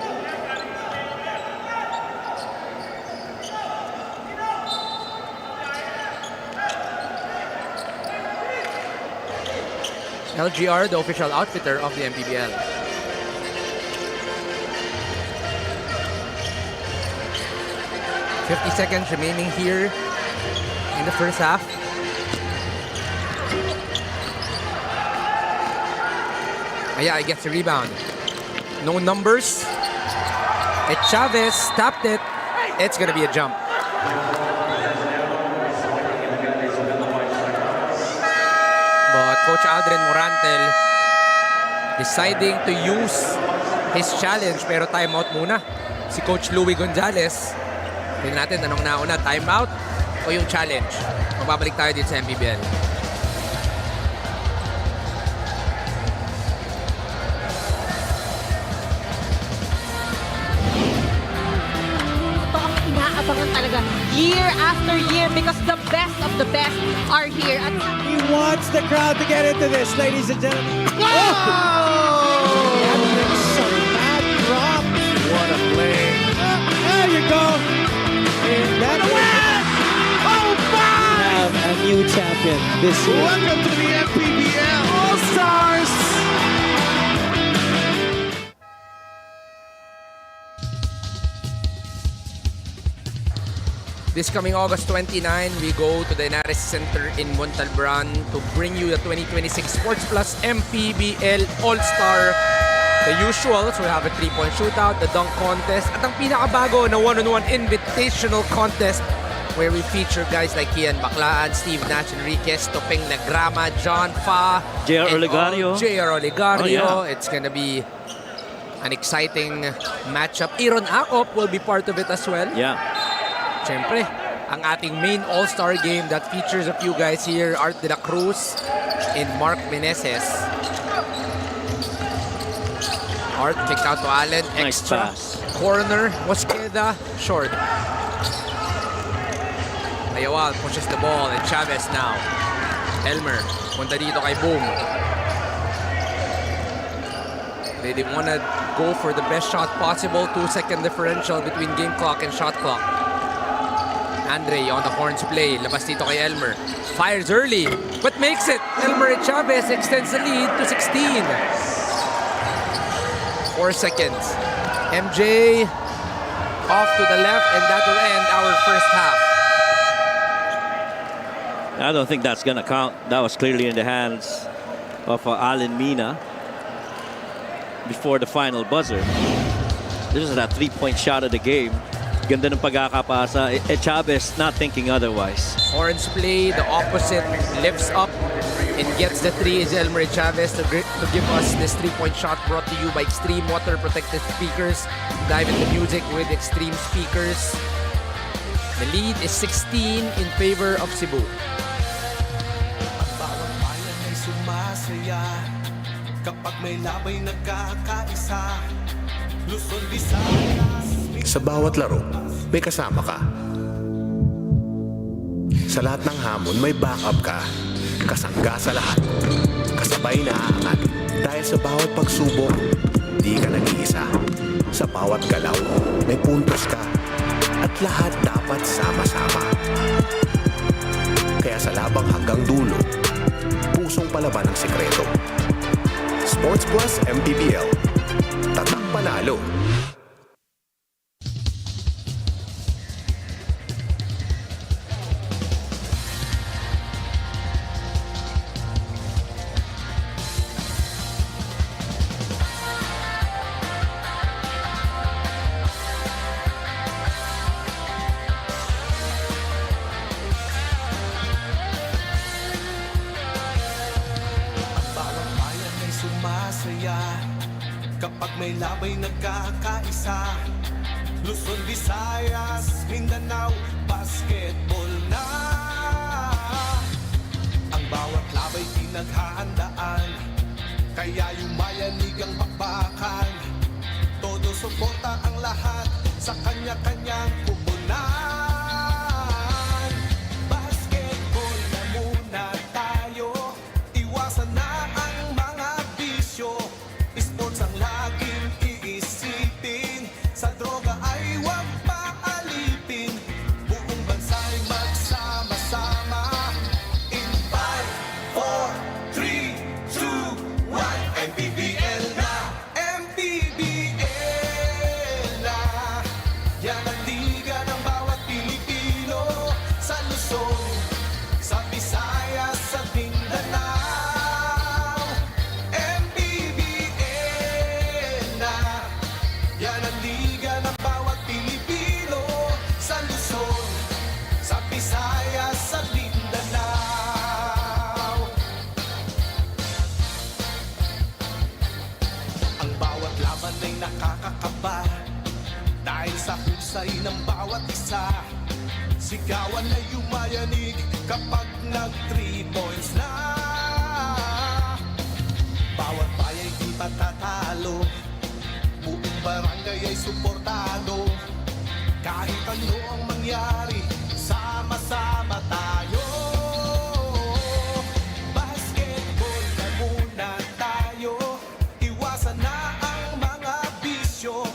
LGR, the official outfitter of the MPBL. $50 seconds remaining here in the first half. Ayay gets the rebound. No numbers. It's Chavez tapped it. It's gonna be a jump. But Coach Aldrin Morantel deciding to use his challenge, pero timeout muna. Si Coach Louie Gonzalez. Tingnan natin anong nauna, timeout o yung challenge. Magbabalik tayo dito sa MPBL. Ito ang inaabangan talaga year after year because the best of the best are here. At He wants the crowd to get into this, ladies and gentlemen. Having some mad drop. What a play. There you go. And that's it. Oh, my! We have a new champion this year. Welcome to the MPBL All-Stars. This coming August 29, we go to the Inares Center in Montalban to bring you the 2026 Sports Plus MPBL All-Star. The usual, so we have a 3-point shootout, the dunk contest, at ang pinakabago na one-on-one invitational contest where we feature guys like Kian Baclaan, Steve Nash Enriquez, Topeng Lagrama, John Fa, J.R. and Olegario. J.R. Olegario. Oh, yeah. It's gonna be an exciting matchup. Aaron Akop will be part of it as well. Yeah. Siyempre, ang ating main all-star game that features a few guys here, Art de la Cruz and Mark Meneses. Art kicked out to Allen, Nice extra. pass. Corner, Mosqueda, short. Pacquiao pushes the ball and Chavez now. Elmer, punta dito kay Boom. They want to go for the best shot possible. 2-second differential between game clock and shot clock. Andre on the horns play. Labas dito kay Elmer. Fires early, but makes it. Elmer Chavez extends the lead to 16. 4 seconds. MJ off to the left, and that will end our first half. I don't think that's going to count. That was clearly in the hands of Allen Mina before the final buzzer. This is that three-point shot of the game. Ganda ng pagkakapasa. Chavez not thinking otherwise. Horns play, the opposite lifts up and gets the three. Is Elmer Chavez to give us this three-point shot brought to you by Extreme Water Protected Speakers. Dive into music with Extreme Speakers. The lead is 16 in favor of Cebu. Ang bawat bayan ay sumasaya kapag may labay nagkakaisa. Luzon, Visayas. Sa bawat laro, may kasama ka. Sa lahat ng hamon, may backup ka. Kasangga sa lahat. Kasabay na aangat. Dahil sa bawat pagsubok, di ka nag-iisa. Sa bawat galaw, may puntos ka. At lahat dapat sama-sama. Kaya sa labang hanggang dulo, pusong palaban ang sikreto. Sports Plus MPBL. Tatak panalo. Kapag may labay nagkakaisa. Luzon, Visayas, Mindanao, basketball na. Ang bawat labay pinaghahandaan, kaya yumayanig ang bakbakan. Todo suporta ang lahat sa kanya-kanyang pupunan. Basketball na muna tayo, iwasan na ang mga bisyo. Sports ang laging iisipin, sa droga ay huwag paalipin. Buong bansa'y magsama-sama. In 5, 4, 3, 2, 1, MPBL na! MPBL na! Yan ang liga ng bawat Pilipino, sa Luzon, sa Visayas, sa Mindanao. Yan ang liga ng bawat Pilipino, sa Luzon, sa Visayas, sa Mindanao. Ang bawat laban ay nakakakaba dahil sa husay ng bawat isa. Sigawan ay yumayanig kapag nag-3 points na. Bawat bayay di matatalo, buong barangay ay suportado. Kahit ano ang mangyari, sama-sama tayo. Basketball na muna tayo, iwasan na ang mga bisyo.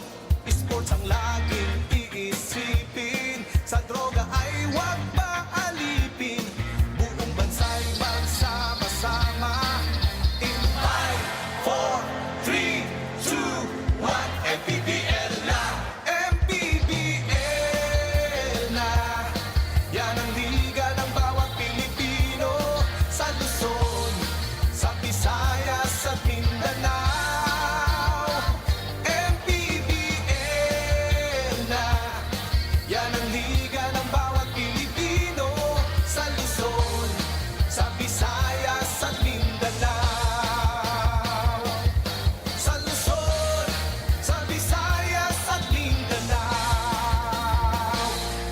Sports ang laging iisipin, sa droga ay huwag paalipin. Buong bansa'y magsama-sama. In 5, 4, 3, 2, 1, MPBL na! MPBL na! Yan ang liga ng bawat Pilipino, sa Luzon, sa Visayas at Mindanao. MPBL na! Yan ang liga ng bawat Pilipino, sa Luzon, sa Visayas at Mindanao. Sa Luzon, sa Visayas at Mindanao.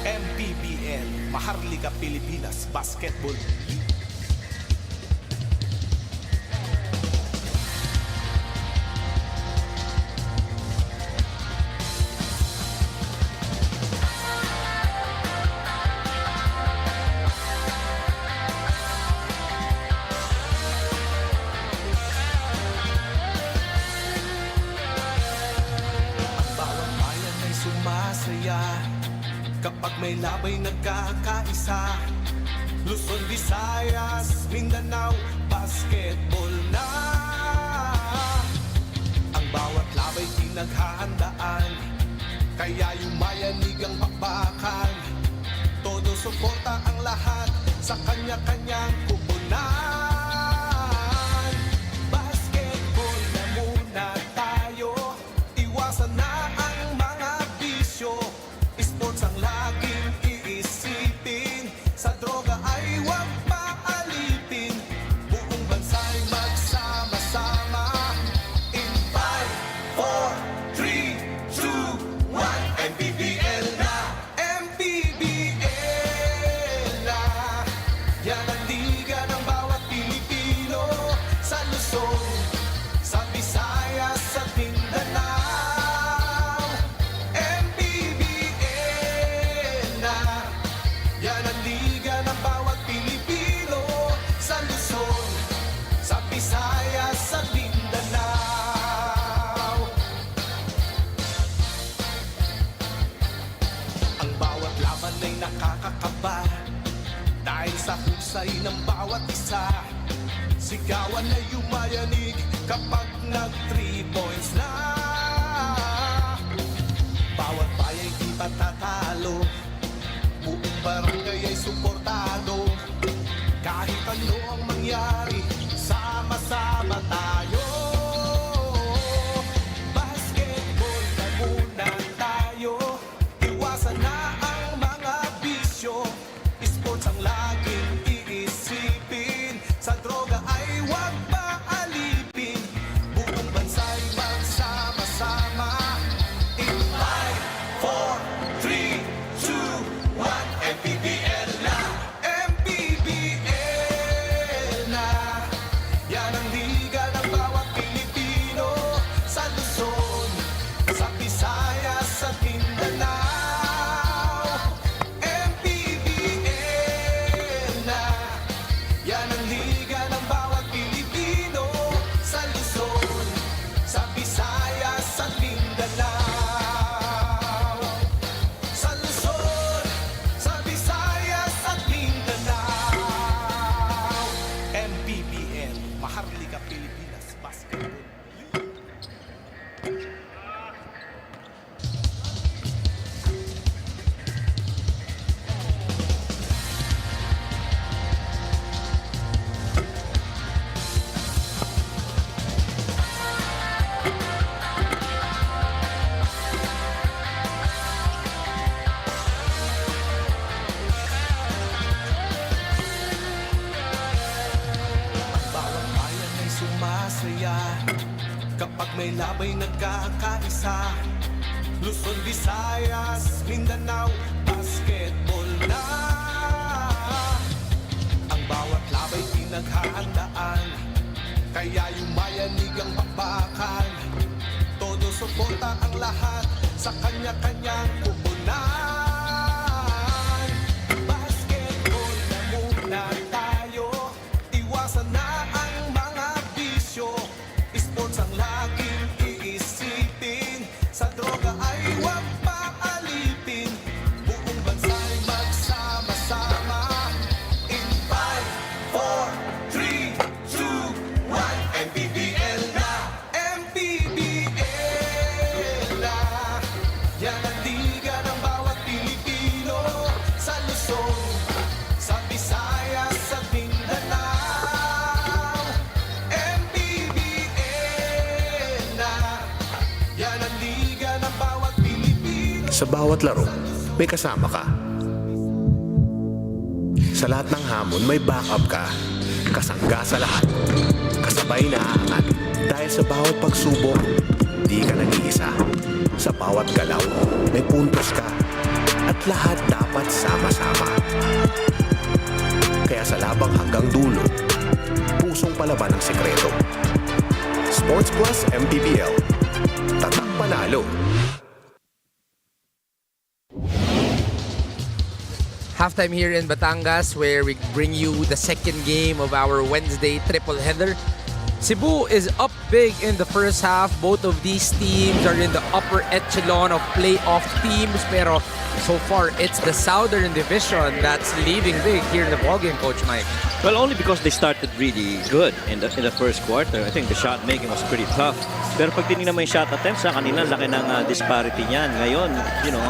MPBL, Maharlika Pilipinas Basketball League. labay nagkakaisa. Luzon, Visayas, Mindanao, basketball na. Ang bawat labay pinaghahandaan, kaya yumayanig ang bakbakan. Todo suporta ang lahat sa kanya-kanyang kupunan. Basketball na muna tayo, iwasan na ang mga bisyo. Sports ang laging iisipin, sa droga ay huwag paalipin. Buong bansa'y magsama-sama. In 5, 4, 3, 2, 1, MPBL na, MPBL na. Yan ang liga ng bawat Pilipino, sa Luzon, sa Visayas, sa Mindanao. MPBL na. Yan ang liga ng bawat Pilipino, sa Luzon, sa Visayas, sa Mindanao. Ang bawat laban ay nakakakaba, dahil sa husay ng bawat isa. Sigawan ay yumayanig kapag nag-3 points na. Bawat bayay di patatalo, buong barangay ay suportado. Kahit ano ang mangyari, sama-sama tayo. Basketball na muna tayo, iwasan na ang mga bisyo. Sports ang laging iisipin, sa droga ay huwag paalipin. Buong bansa'y magsama-sama. In 5, 4, 3, 2, 1, MPBL na, MPBL na. Yan ang liga ng bawat Pilipino, sa Luzon, sa Visayas, sa Mindanao. MPBL na. Yan ang liga ng bawat Pilipino, sa Luzon, sa Visayas, sa Mindanao. Sa Luzon, sa Visayas, at Mindanao. MPBL, Maharlika Pilipinas Basketball League. Bawat bayan ay sumasaya kapag may labay nagkakaisa. Luzon, Visayas, Mindanao, basketball na. Ang bawat labay pinaghahandaan, kaya yumayanig ang bakbakan. Todo suporta ang lahat sa kanya-kanyang kupunan. Basketball na muna tayo, iwasan na ang mga bisyo. Sports ang laging iisipin, sa droga ay huwag paalipin. Buong bansa'y magsama-sama. In 5, 4, 3, 2, 1, MPBL na, MPBL na. Yan ang liga ng bawat Pilipino, sa Luzon, sa Visayas, sa Mindanao. MPBL na. Yan ang liga ng bawat Pilipino. Sa bawat laro, may kasama ka. Sa lahat ng hamon, may backup ka. Kasangga sa lahat. Kasabay na aangat. Dahil sa bawat pagsubok, di ka nag-iisa. Sa bawat galaw, may puntos ka. At lahat dapat sama-sama. Kaya sa labang hanggang dulo, pusong palaban ang sekreto. Sports Plus MPBL. Tatak panalo. Halftime here in Batangas, where we bring you the second game of our Wednesday triple header. Cebu is up big in the first half. Both of these teams are in the upper echelon of playoff teams. Pero so far, it's the Southern Division that's leading big here in the ballgame, Coach Mike. Well, only because they started really good in the first quarter. I think the shot making was pretty tough. Pero pag tinignan mo yung shot attempts, kanina laki ng disparity niyan. Ngayon,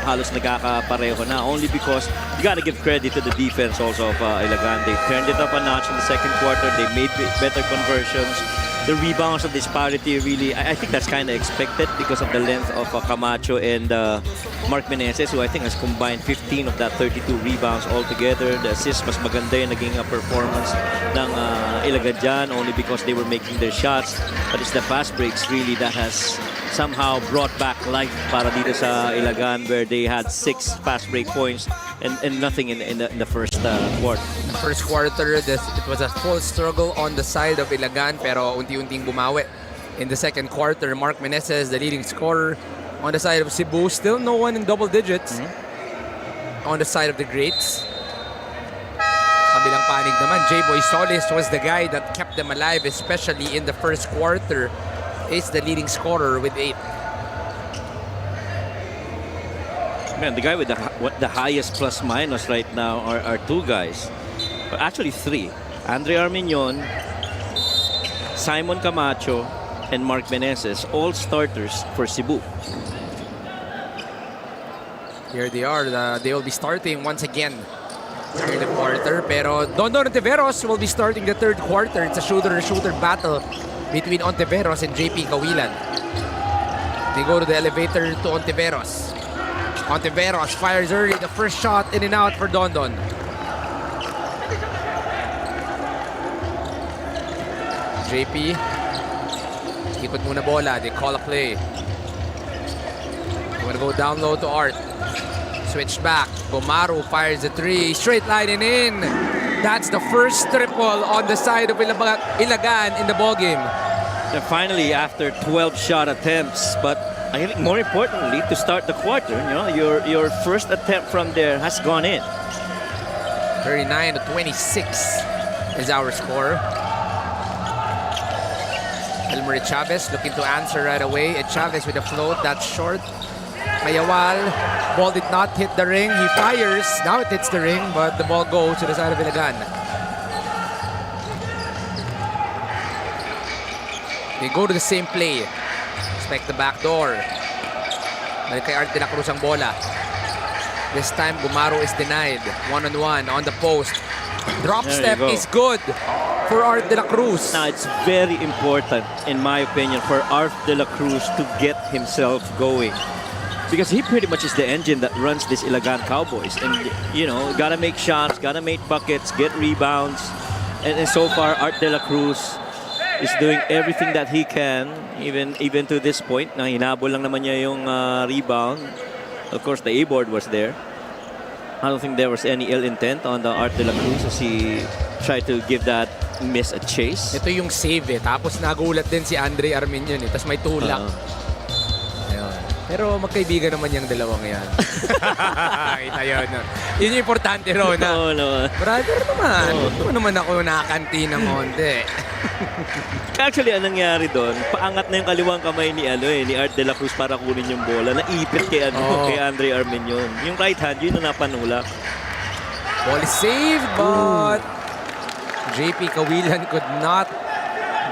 halos nagkakapareho na. Only because you gotta give credit to the defense also of Ilagan. They turned it up a notch in the second quarter. They made better conversions. The rebounds of disparity really, I think that's kind of expected because of the length of Camacho and Mark Meneses, who I think has combined 15 of that 32 rebounds altogether. The assist, mas maganda yung naging performance ng Ilagan dyan, only because they were making their shots. But it's the fast breaks really that has somehow brought back life para dito sa Ilagan, where they had 6 fast break points and nothing in the first quarter. The first quarter, it was a full struggle on the side of Ilagan, pero unti-unting bumawi. In the second quarter, Mark Meneses, the leading scorer. On the side of Cebu, still no one in double digits. On the side of the Greats. Kabilang panig naman, J-Boy Solis was the guy that kept them alive, especially in the first quarter. Is the leading scorer with 8. Man, the guy with the highest plus-minus right now are 2 guys. Actually 3. Andre Arminion, Simon Camacho, and Mark Meneses, all starters for Cebu. Here they are. They will be starting once again in the quarter. Pero Dondon Ontiveros will be starting the third quarter. It's a shooter-to-shooter battle between Ontiveros and JP Kawilan. They go to the elevator to Ontiveros. Ontiveros fires early. The first shot in and out for Dondon. JP. Ikot muna bola. They call a play. They want to go down low to Art. Switch back. Gomaru fires a 3. Straight line and in. That's the first triple on the side of Ilagan in the ballgame. And finally, after 12 shot attempts, but I think more importantly, to start the quarter, your first attempt from there has gone in. 39-26 is our score. Elmer Chavez looking to answer right away. Chavez with a float that's short. Mayawal, ball did not hit the ring. He fires. Now it hits the ring, but the ball goes to the side of Ilagan. They go to the same play. Expect the back door. Balik kay Art de la Cruz ang bola. This time, Gumaro is denied. One-on-one on the post. Drop step is good for Art de la Cruz. Now, it's very important, in my opinion, for Art de la Cruz to get himself going. Because he pretty much is the engine that runs this Ilagan Cowboys. And, gotta make shots, gotta make buckets, get rebounds. And so far, Art de la Cruz is doing everything that he can, even to this point. Na hinabol lang naman niya yung rebound. Of course, the A-board was there. I don't think there was any ill intent on the Art de la Cruz as he tried to give that miss a chase. Ito yung save eh. Tapos nagulat din si Andre Arminion eh. Tapos may tulak. Pero magkaibigan naman yung dalawang yan. Kita yun. Yun yung importante ron. No. Brother naman. Ito naman ako nakakanti ng konti. Actually, anong nangyari doon? Paangat na yung kaliwang kamay ni Art de la Cruz para kunin yung bola. Naipit kay Andre Arminion. Yung right hand, yun na napanulak. Ball is saved, but JP Kawilan could not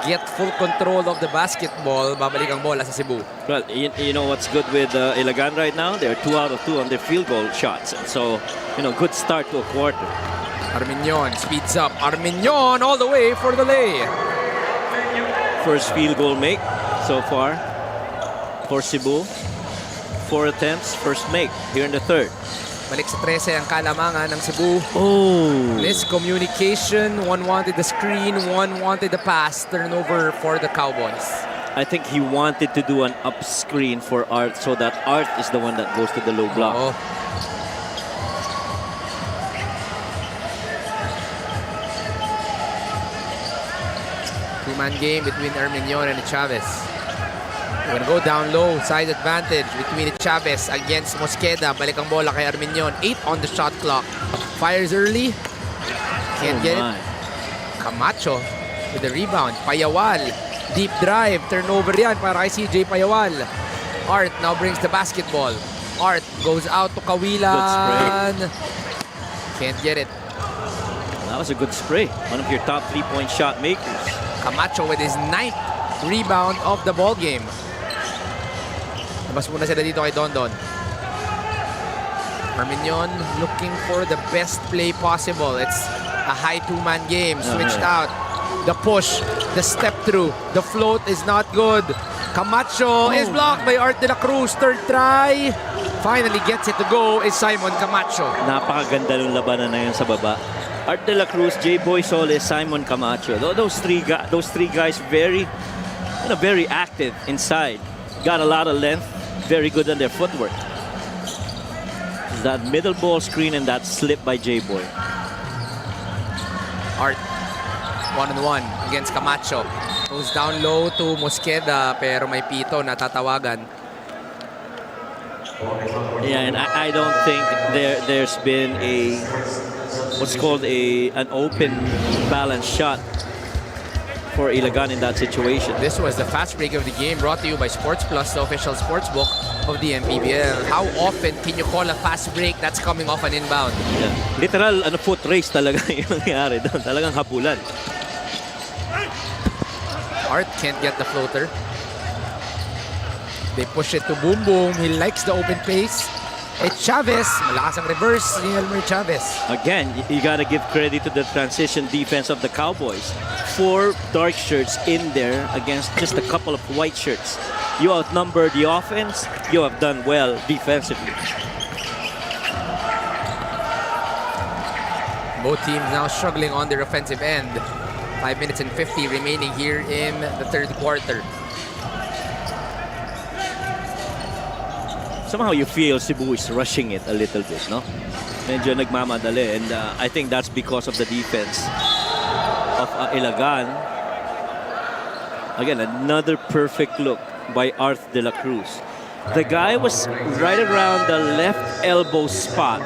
get full control of the basketball. Babalik ang bola sa Cebu. Well, you know what's good with Ilagan right now? They're 2 out of 2 on their field goal shots. So, good start to a quarter. Arminion speeds up. Arminion all the way for the lay. First field goal make so far for Cebu. 4 attempts, first make here in the third. Balik sa 13 ang kalamangan ng Cebu. Miscommunication. One wanted the screen, one wanted the pass. Turnover for the Cowboys. I think he wanted to do an up screen for Art so that Art is the one that goes to the low block. Two-man game between Arminion and Chavez. We're gonna go down low, side advantage between Chavez against Mosqueda. Balik ang bola kay Arminion. 8 on the shot clock. Fires early. Can't get it. Camacho with the rebound. Payawal. Deep drive. Turnover yan para kay CJ Payawal. Art now brings the basketball. Art goes out to Kawilan. Can't get it. That was a good spray. One of your top 3-point shot makers. Camacho with his 9th rebound of the ball game. Labas muna sila dito kay Dondon. Arminion looking for the best play possible. It's a high two-man game. Switched out. The push, the step through, the float is not good. Camacho is blocked by Art de la Cruz. Third try. Finally gets it to go is Simon Camacho. Napakaganda ng labanan na yun sa baba. Art de la Cruz, J-Boy Solis, Simon Camacho. Those three guys very active inside. Got a lot of length. Very good on their footwork. That middle ball screen and that slip by J-Boy. Art, one-on-one against Camacho. Goes down low to Mosqueda, pero may pito na tatawagan. Yeah, and I don't think there's been what's called an open balance shot for Ilagan in that situation. This was the fast break of the game, brought to you by Sports Plus, the official sports book of the MPBL. How often can you call a fast break that's coming off an inbound? Yeah. Literal, foot race talaga yung nangyari doon. Talagang hapulan. Art can't get the floater. They push it to Boom Boom. He likes the open pace. It's Chavez. Malakas ang reverse ni Elmer Chavez. Again, you gotta give credit to the transition defense of the Cowboys. 4 dark shirts in there against just a couple of white shirts. You outnumber the offense. You have done well defensively. Both teams now struggling on their offensive end. 5 minutes and 50 remaining here in the third quarter. Somehow you feel Cebu is rushing it a little bit, no? Medyo nagmamadali, and I think that's because of the defense of Ilagan. Again, another perfect look by Art de la Cruz. The guy was right around the left elbow spot.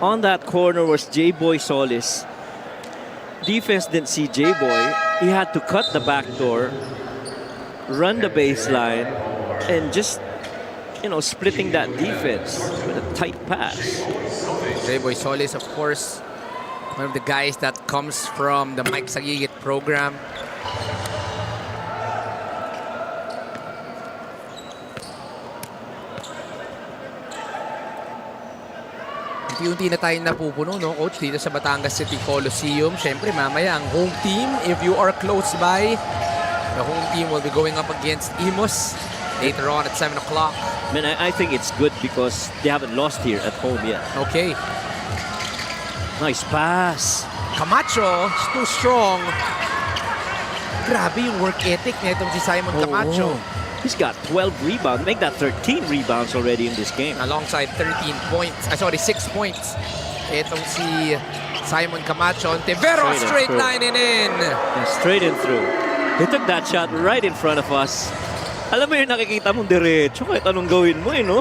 On that corner was J-Boy Solis. Defense didn't see J-Boy. He had to cut the back door, run the baseline, and just, splitting that defense with a tight pass. J-Boy Solis, of course, one of the guys that comes from the Mike Sagigit program. Unti-unti na tayo napupuno, no, Coach, dito sa Batangas City Coliseum. Siyempre, mamaya ang home team, if you are close by, the home team will be going up against Imos later on at 7 o'clock. I think it's good because they haven't lost here at home yet. Okay. Nice pass. Camacho is too strong. Grabe yung work ethic nitong si Simon Camacho. He's got 12 rebounds. Make that 13 rebounds already in this game. Alongside 13 points. 6 points. Itong si Simon Camacho. Ontivero straight line and in. Yeah, straight in through. He took that shot right in front of us. Alam mo yung nakikita mong diretso kahit anong gawin mo, no?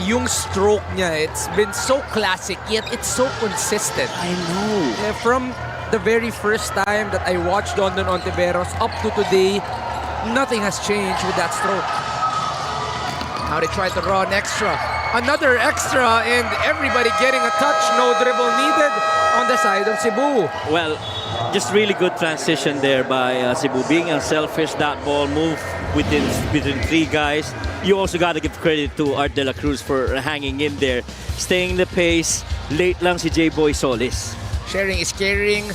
Yung stroke niya, it's been so classic, yet it's so consistent. I know. From the very first time that I watched Dondon Ontiveros up to today, nothing has changed with that stroke. Now they try to run extra. Another extra, and everybody getting a touch. No dribble needed on the side of Cebu. Well, just really good transition there by Cebu. Being unselfish, that ball moved within 3 guys. You also got to give credit to Art de la Cruz for hanging in there. Staying the pace. Late lang si J-Boy Solis. Sharing is caring.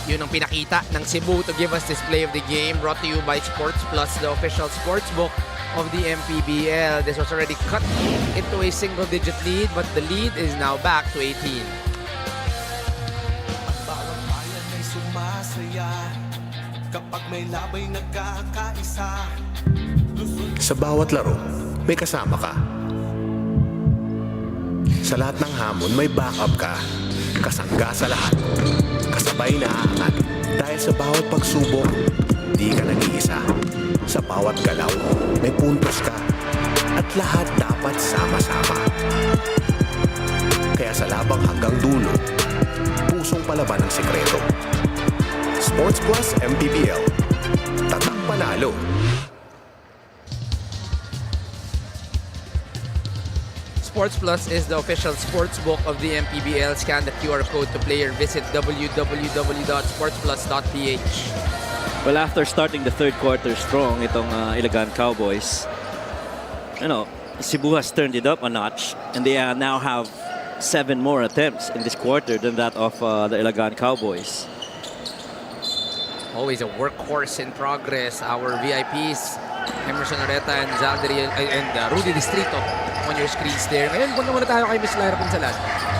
Yun ang pinakita ng Cebu to give us this play of the game. Brought to you by Sports Plus, the official sports book of the MPBL. This was already cut into a single-digit lead, but the lead is now back to 18. Bawat bayan ay sumasaya kapag may labay nagkakaisa. Sa bawat laro, may kasama ka. Sa lahat ng hamon, may backup ka. Kasangga sa lahat. Kasabay na aangat. Dahil sa bawat pagsubok, di ka nag-iisa. Sa bawat galaw, may puntos ka. At lahat dapat sama-sama. Kaya sa labang hanggang dulo, pusong palaban ang sikreto. Sports Plus MPBL. Tatak panalo. Sports Plus is the official sports book of the MPBL. Scan the QR code to play or visit www.sportsplus.ph. Well, after starting the third quarter strong, itong Ilagan Cowboys, Cebu has turned it up a notch, and they now have 7 more attempts in this quarter than that of the Ilagan Cowboys. Always a workhorse in progress. Our VIPs, Emerson Oreta and Zaldri and Rudy Distrito on your screens there. Ngayon, punta muna tayo kay Miss Lyra Punsalan.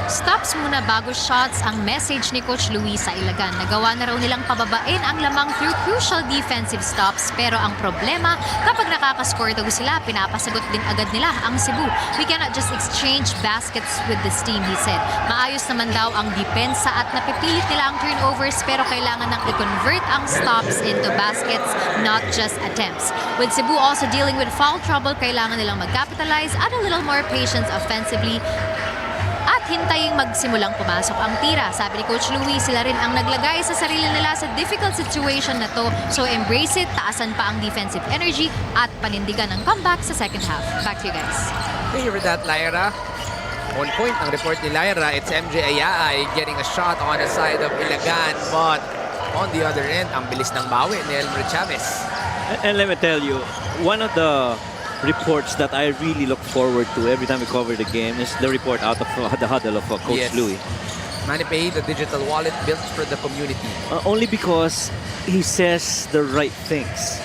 Stops muna bago shots ang message ni Coach Luis sa Ilagan. Nagawa na raw nilang pababain ang lamang through crucial defensive stops. Pero ang problema, kapag nakakascore daw sila, pinapasagot din agad nila ang Cebu. We cannot just exchange baskets with this team, he said. Maayos naman daw ang depensa at napipilit nila ang turnovers pero kailangan nang i-convert ang stops into baskets, not just attempts. With Cebu also dealing with foul trouble, kailangan nilang mag-capitalize at a little more patience offensively at hintaying magsimulang pumasok ang tira. Sabi ni Coach Louie, sila rin ang naglagay sa sarili nila sa difficult situation na to. So embrace it, taasan pa ang defensive energy at panindigan ang comeback sa second half. Back to you guys. Thank you for that, Lyra. On point ang report ni Lyra. It's MJ Ayaay getting a shot on the side of Ilagan. But on the other end, ang bilis ng bawi ni Elmer Chavez. And let me tell you, one of the reports that I really look forward to every time we cover the game is the report out of the huddle of Coach Louie. MANNY Pay, the digital wallet built for the community. Only because he says the right things.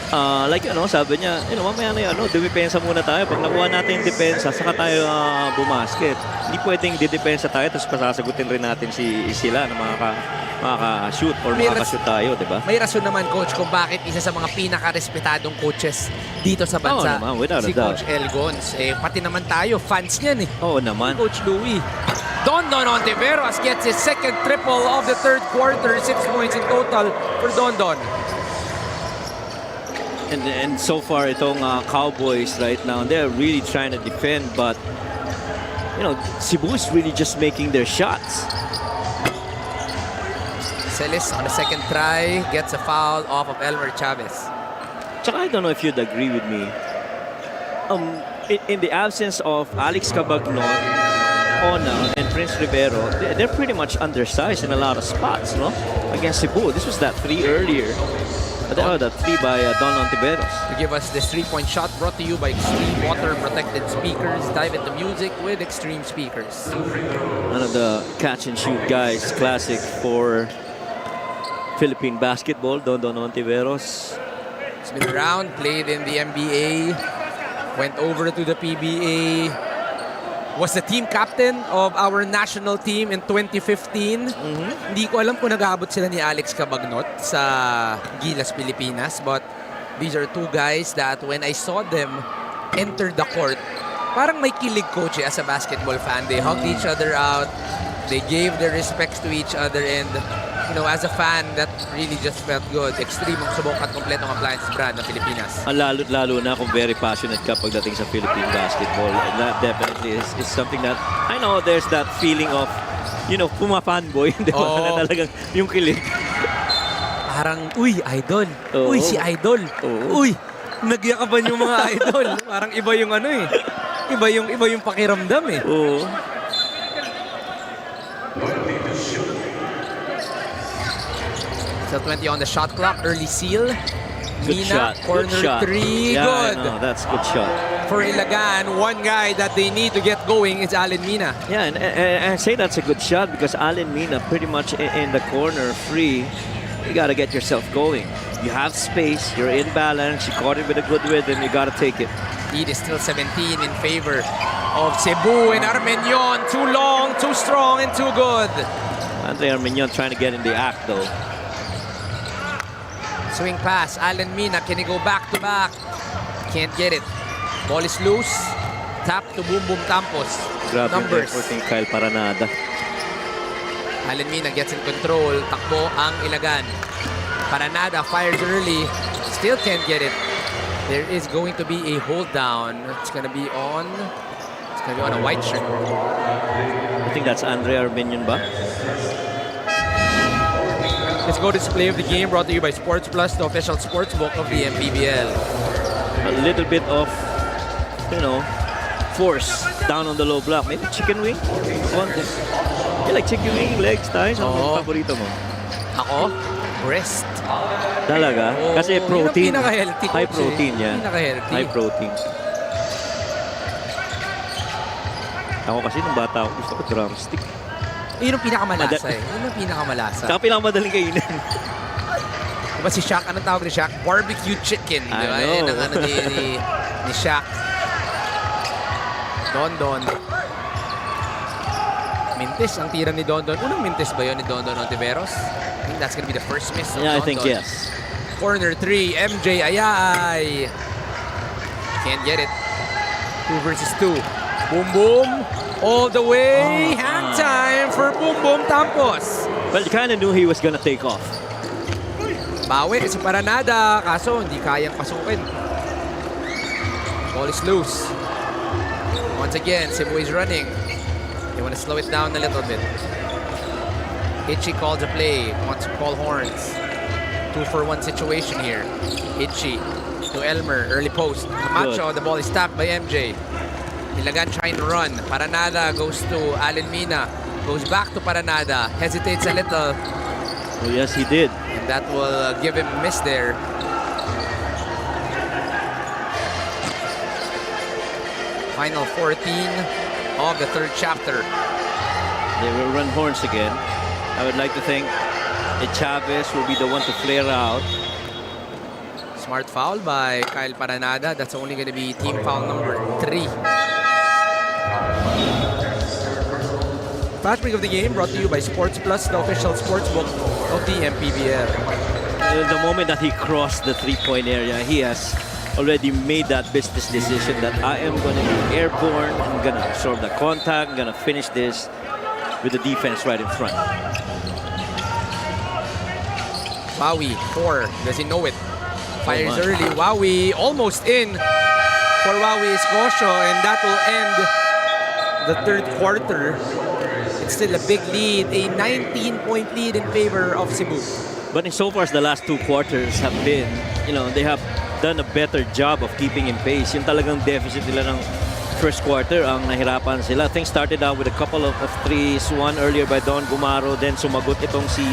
Like, sabi niya, mamaya na dumipensa muna tayo. Pag nakuha natin yung depensa, saka tayo bumasket. Hindi pwedeng didepensa tayo, tapos pasasagutin rin natin sila na makaka-shoot or makaka-shoot tayo, di ba? May rason naman, Coach, kung bakit isa sa mga pinaka-respetadong coaches dito sa bansa, naman, without si a doubt. Coach El Gons. Pati naman tayo, fans niyan eh. Oo naman. Coach Louie. Don Ontiveros gets his second triple of the third quarter. 6 points in total for Don. And so far, itong Cowboys right now, they're really trying to defend, but Cebu is really just making their shots. Celis on the second try gets a foul off of Elmer Chavez. Tsaka I don't know if you'd agree with me. In the absence of Alex Cabagnot, Ona, and Prince Rivero, they're pretty much undersized in a lot of spots, no? Against Cebu. This was that 3 earlier. That 3 by Don Ontiveros. To give us this 3-point shot brought to you by Extreme Water Protected Speakers. Dive into music with Extreme Speakers. One of the catch-and-shoot guys, classic for Philippine basketball, Don Ontiveros. He's been around, played in the NBA, went over to the PBA, was the team captain of our national team in 2015. Hindi ko alam kung nag-aabot sila ni Alex Cabagnot sa Gilas, Pilipinas. But these are 2 guys that when I saw them enter the court, parang may kilig, Coach, as a basketball fan. They hugged each other out. They gave their respects to each other. And, as a fan, that really just felt good. Extreme ang subok at kompletong appliance brand ng Pilipinas. Lalo na kung very passionate ka pagdating sa Philippine basketball. And that definitely is something that, I know there's that feeling of, puma-fanboy. Di ba? Na talagang yung kilig. Parang, uy, idol. Uy, si idol. Uy, nagyakapan yung mga idol. Parang iba yung Iba yung pakiramdam eh. Oo. Still 20 on the shot clock. Early seal. Good Mina, shot. corner Good shot. 3. Yeah, Good. no, that's good shot. For Ilagan, one guy that they need to get going is Allen Mina. Yeah, and I say that's a good shot because Allen Mina pretty much in the corner free. You got to get yourself going. You have space. You're in balance. You caught it with a good rhythm. You got to take it. Lead is still 17 in favor of Cebu and Armenion. Too long, too strong, and too good. Andre Armenion trying to get in the act though. Swing pass, Allen Mina, can he go back to back? Can't get it. Ball is loose. Tap to Boom Boom Campos. Grabe Numbers. effort ng Kyle Paranada. Allen Mina gets in control. Takbo ang Ilagan. Paranada fires early. Still can't get it. There is going to be a hold down. It's gonna be on a white shirt. I think that's Andre Armenion ba? Let's go to display of the game brought to you by Sports Plus, the official sports book of the MPBL. A little bit of, you know, force down on the low block. Maybe chicken wing? Konti. You like chicken wing, legs, thighs? Ano ang paborito mo? Ako? Breast. Talaga? Oo, Kasi yun ang protein. pinaka-healthy, High coach, protein eh. yan. Pinaka-healthy. High protein. Ako kasi nung bata ako, gusto ko drumstick. Yun ang pinakamalasa eh. Yun ang pinakamalasa. Saka pinakamadaling kainin. Diba si Shaq, anong tawag ni Shaq? Barbecue chicken. Diba? I know. Yun ang ano ni Shaq. Don. Mintis ang tira ni Don. Unang mintis ba yun ni Don Ontiveros? I think that's gonna be the first miss of Yeah, I Don. think yes. Corner 3, MJ Ayay. Can't get it. 2 versus 2. Boom boom. All the way. Hand time for Boom Boom Tampos. Well, you kind of knew he was gonna take off. Bawi si Paranada, kaso hindi kayang pasukin. Ball is loose. Once again, Cebu is running. They want to slow it down a little bit. Itchy calls a play, wants to call horns. 2-for-1 situation here. Itchy to Elmer, early post. Camacho, the ball is tapped by MJ. Ilagan trying to run. Paranada goes to Allen Mina. Goes back to Paranada. Hesitates a little. Oh, yes, he did. And that will give him a miss there. Final 14 of the third chapter. They will run horns again. I would like to think Chavez will be the one to flare out. Smart foul by Kyle Paranada. That's only going to be team foul number 3. Fast break of the game brought to you by Sports Plus, the official sports book of the MPBL. The moment that he crossed the three-point area, he has already made that business decision that I am going to be airborne, I'm going to absorb the contact, I'm going to finish this with the defense right in front. Wowie, 4. Does he know it? Fires early. Wowie almost in for Wowie Escocio, and that will end the third quarter. It's still a big lead, a 19-point lead in favor of Cebu. But in so far as the last 2 quarters have been, you know, they have done a better job of keeping in pace. Yung talagang deficit nila ng first quarter, ang nahirapan sila. Things started out with a couple of threes, one earlier by Don Gumaro, then sumagot itong si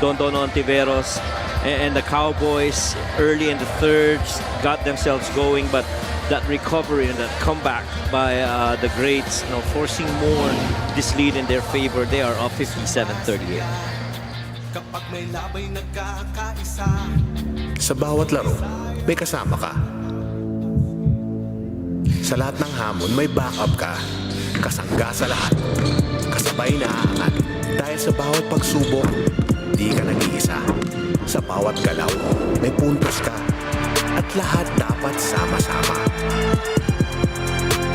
Don Ontiveros. And the Cowboys early in the thirds got themselves going, but that recovery and that comeback by the greats, you know, forcing more this lead in their favor. They are up 57-38. Kapag may labay nagkakaisa, Sa bawat laro, may kasama ka. Sa lahat ng hamon, may backup ka. Kasangga sa lahat. Kasabay na aangat. Dahil sa bawat pagsubok, di ka nag-iisa. Sa bawat galaw, may puntos ka. At lahat dapat sama-sama.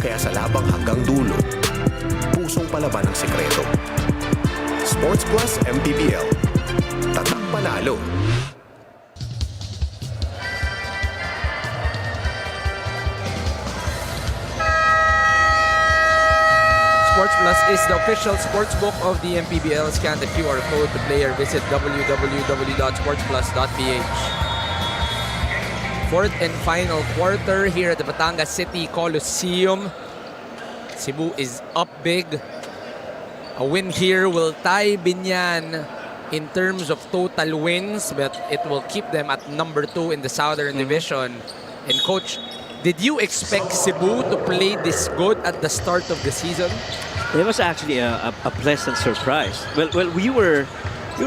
Kaya sa labang hanggang dulo, pusong palaban ang sikreto. Sports Plus MPBL. Tatak panalo. Sports Plus is the official sports book of the MPBL. Scan the QR code to play or visit www.sportsplus.ph. Fourth and final quarter here at the Batangas City Coliseum. Cebu is up big. A win here will tie Binyan in terms of total wins, but it will keep them at number 2 in the Southern Division. And Coach, did you expect Cebu to play this good at the start of the season? It was actually a pleasant surprise. Well, we were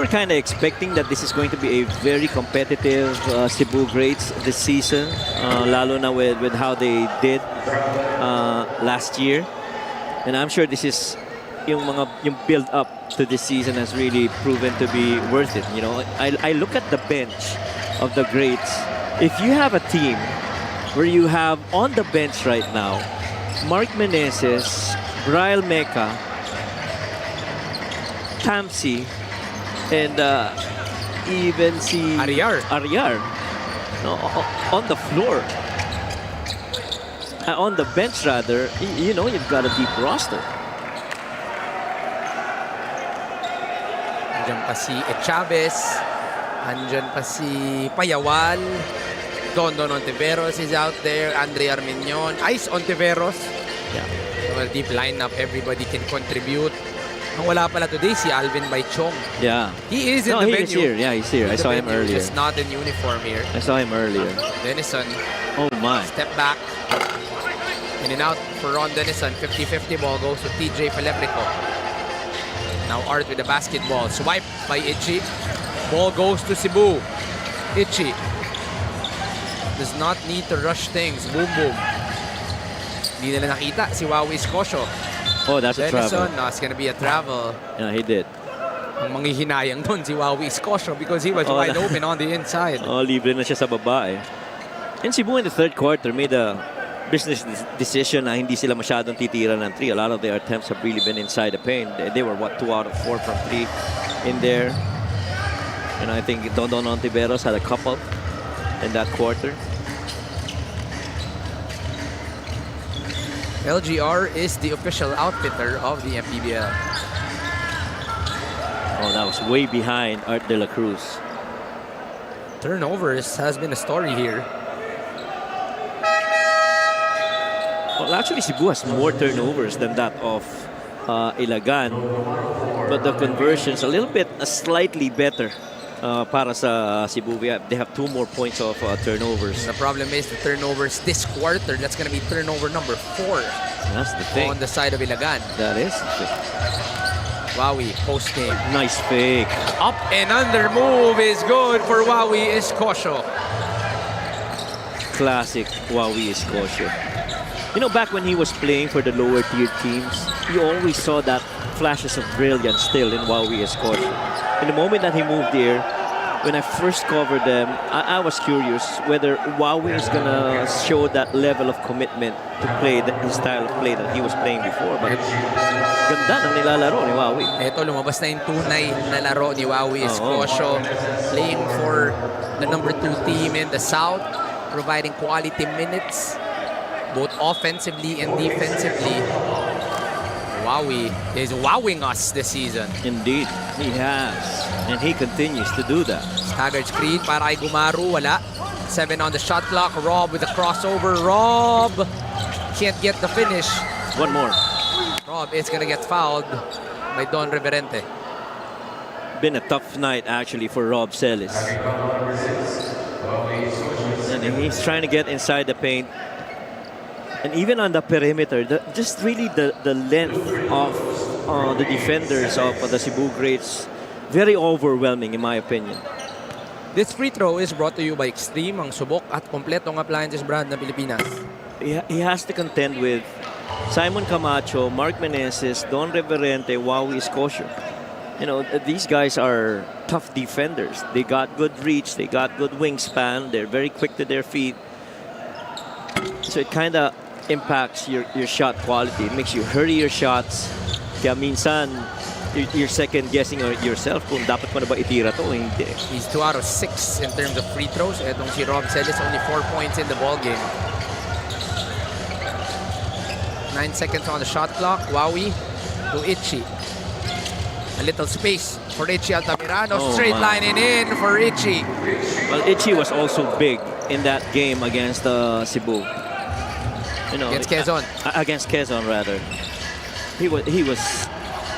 kind of expecting that this is going to be a very competitive Cebu Greats this season, lalo na with how they did last year. And I'm sure this is yung build up to this season has really proven to be worth it. You know, I look at the bench of the Greats. If you have a team where you have on the bench right now Mark Meneses, Brian Meca, Tamsi, and even si Ariar. No, on the floor. On the bench rather, you know, you've got a deep roster. Diyan pa si Chavez. Andyan pa si Payawal. Don Ontiveros is out there. Andre Armenion. Ice Ontiveros. Yeah. So a deep lineup. Everybody can contribute. Ang wala pala today si Alvin Baichong. Yeah. He is in the venue. He's here. Yeah, he's here. I saw him earlier. Just not in uniform here. I saw him earlier. Denison. Oh my. Step back. In and out for Ron Denison. 50-50 ball goes to TJ Falebrico. Now Art with the basketball. Swipe by Ichi. Ball goes to Cebu. Ichi does not need to rush things. Boom, boom. Hindi nila nakita si Wawi Escocio. Oh, that's a travel. Denison, no, it's gonna be a travel. Yeah, he did. Ang manghihinayang doon si Wawi Escocio because he was wide open on the inside. Oh, libre na siya sa baba eh. And Cebu in the third quarter made a business decision na hindi sila masyadong titira ng 3. A lot of their attempts have really been inside the paint. They were, what, 2 out of 4 from 3 in there. And I think Don Ontiveros had a couple in that quarter. LGR is the official outfitter of the MPBL. Oh, that was way behind Art de la Cruz. Turnovers has been a story here. Well, actually, Cebu has more turnovers than that of Ilagan. But the conversions slightly better para sa Cebu. They have 2 more points of turnovers. The problem is the turnovers this quarter. That's going to be turnover number 4. That's the thing. On the side of Ilagan. That is the thing. Wawi post game. Nice fake. Up and under move is good for Wawi Escocio. Classic Wawi Escocio. You know, back when he was playing for the lower tier teams, you always saw that flashes of brilliance still in Wawi Escocio. In the moment that he moved here, when I first covered them, I was curious whether Wawi is gonna show that level of commitment to play the style of play that he was playing before. But ganda ng nilalaro ni Wawi. Ito, lumabas na yung tunay na laro ni Wawi Escocio. Playing for the number 2 team in the South, providing quality minutes, both offensively and defensively. Wawi is wowing us this season. Indeed, he has. And he continues to do that. Staggered screen para kay Gumaru. Wala. 7 on the shot clock. Rob with a crossover. Rob can't get the finish. One more. Rob is gonna get fouled by Don Reverente. Been a tough night actually for Rob Celis. And he's trying to get inside the paint. And even on the perimeter, just really the length of the defenders of the Cebu Greats, very overwhelming in my opinion. This free throw is brought to you by Extreme, ang subok at kompletong appliances brand ng Pilipinas. He has to contend with Simon Camacho, Mark Meneses, Don Reverente, Wawi Escocio. You know, these guys are tough defenders. They got good reach, they got good wingspan, they're very quick to their feet. So it kind of impacts your shot quality. It makes you hurry your shots. Kaya minsan, you're second guessing yourself kung dapat mo na ba itira to o hindi. He's 2 out of 6 in terms of free throws. Etong si Rob Celis, only 4 points in the ball game. 9 seconds on the shot clock. Wawi to Ichi. A little space for Ichi Altamirano. Straight lining in for Ichi. Well, Ichi was also big in that game against Cebu. You know, against Quezon. Against Quezon, rather. He was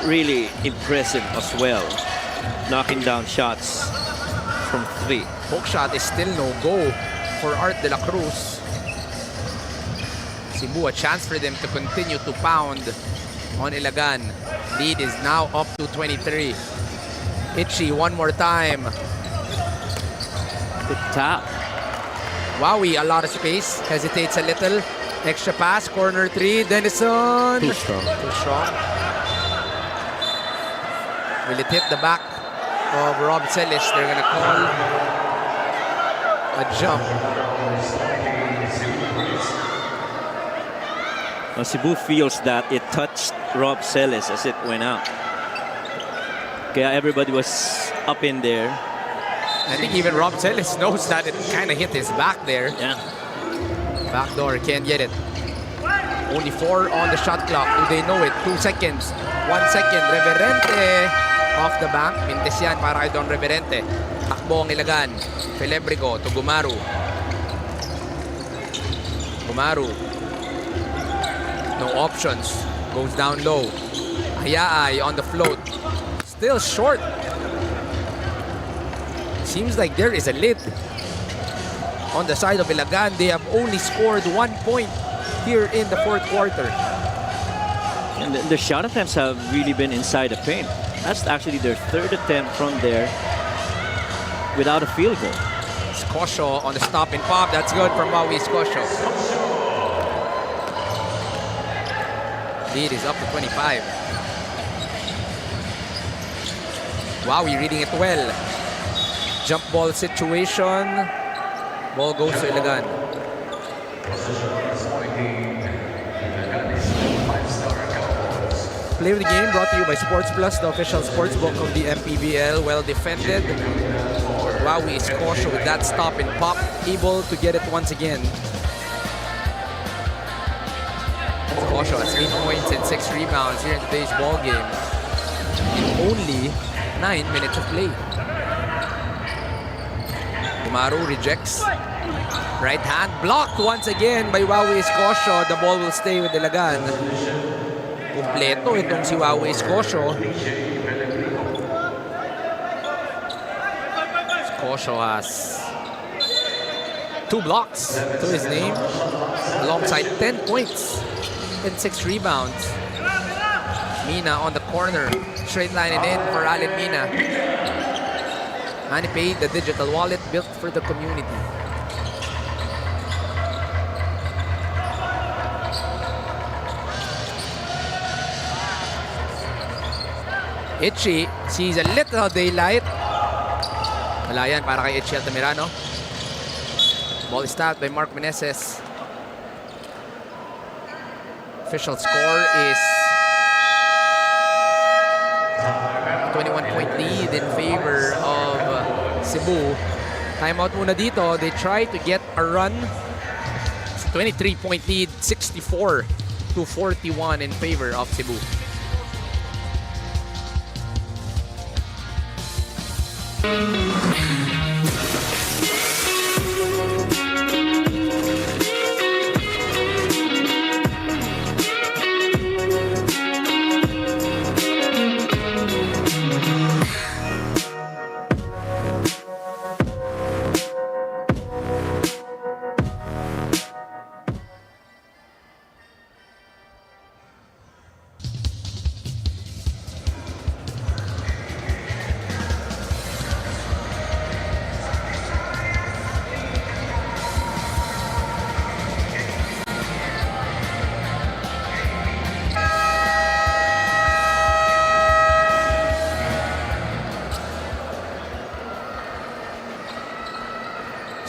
really impressive as well, knocking down shots from 3. Hook shot is still no go for Art de la Cruz. Cebu, a chance for them to continue to pound on Ilagan. Lead is now up to 23. Ichi one more time. Good tap. Wawi, a lot of space, hesitates a little. Extra pass, corner 3, Denison. Too strong. Too strong. Will it hit the back of Rob Celis? They're gonna call a jump. Well, Cebu feels that it touched Rob Celis as it went out. Kaya everybody was up in there. I think even Rob Celis knows that it kind of hit his back there. Yeah. Backdoor, can't get it. Only 4 on the shot clock. Do they know it? 2 seconds. 1 second. Reverente Off the bank, mintes yan para kay Don Reverente. Takbo ang Ilagan. Felebrico to Gumaru. Gumaru. No options. Goes down low. Ayaay on the float. Still short. Seems like there is a lid on the side of Ilagan. They have only scored 1 point here in the fourth quarter. And the shot attempts have really been inside the paint. That's actually their third attempt from there without a field goal. Escosio on the stop and pop. That's good from Maui Escosio. Lead is up to 25. Maui reading it well. Jump ball situation. Ball goes to Ilagan. Play of the game brought to you by Sports Plus, the official sports book of the MPBL. Well defended. Maui Escosio with that stop and pop, able to get it once again. Escosio has 8 points and 6 rebounds here in today's ball game in only 9 minutes of play. Gumaru rejects. Right hand blocked once again by Maui Escosio. The ball will stay with Ilagan. Kompleto itong si Maui Escosio. Escosio has 2 blocks to his name, alongside 10 points and 6 rebounds. Mina on the corner, straight line and in for Allen Mina. Manny paid the digital wallet built for the community. Itchy sees a little daylight. Wala yan para kay Itchy Altamirano. Ball is tapped by Mark Meneses. Official score is 21-point lead in favor of Cebu. Timeout muna dito. They try to get a run. 23-point lead, 64-41 in favor of Cebu.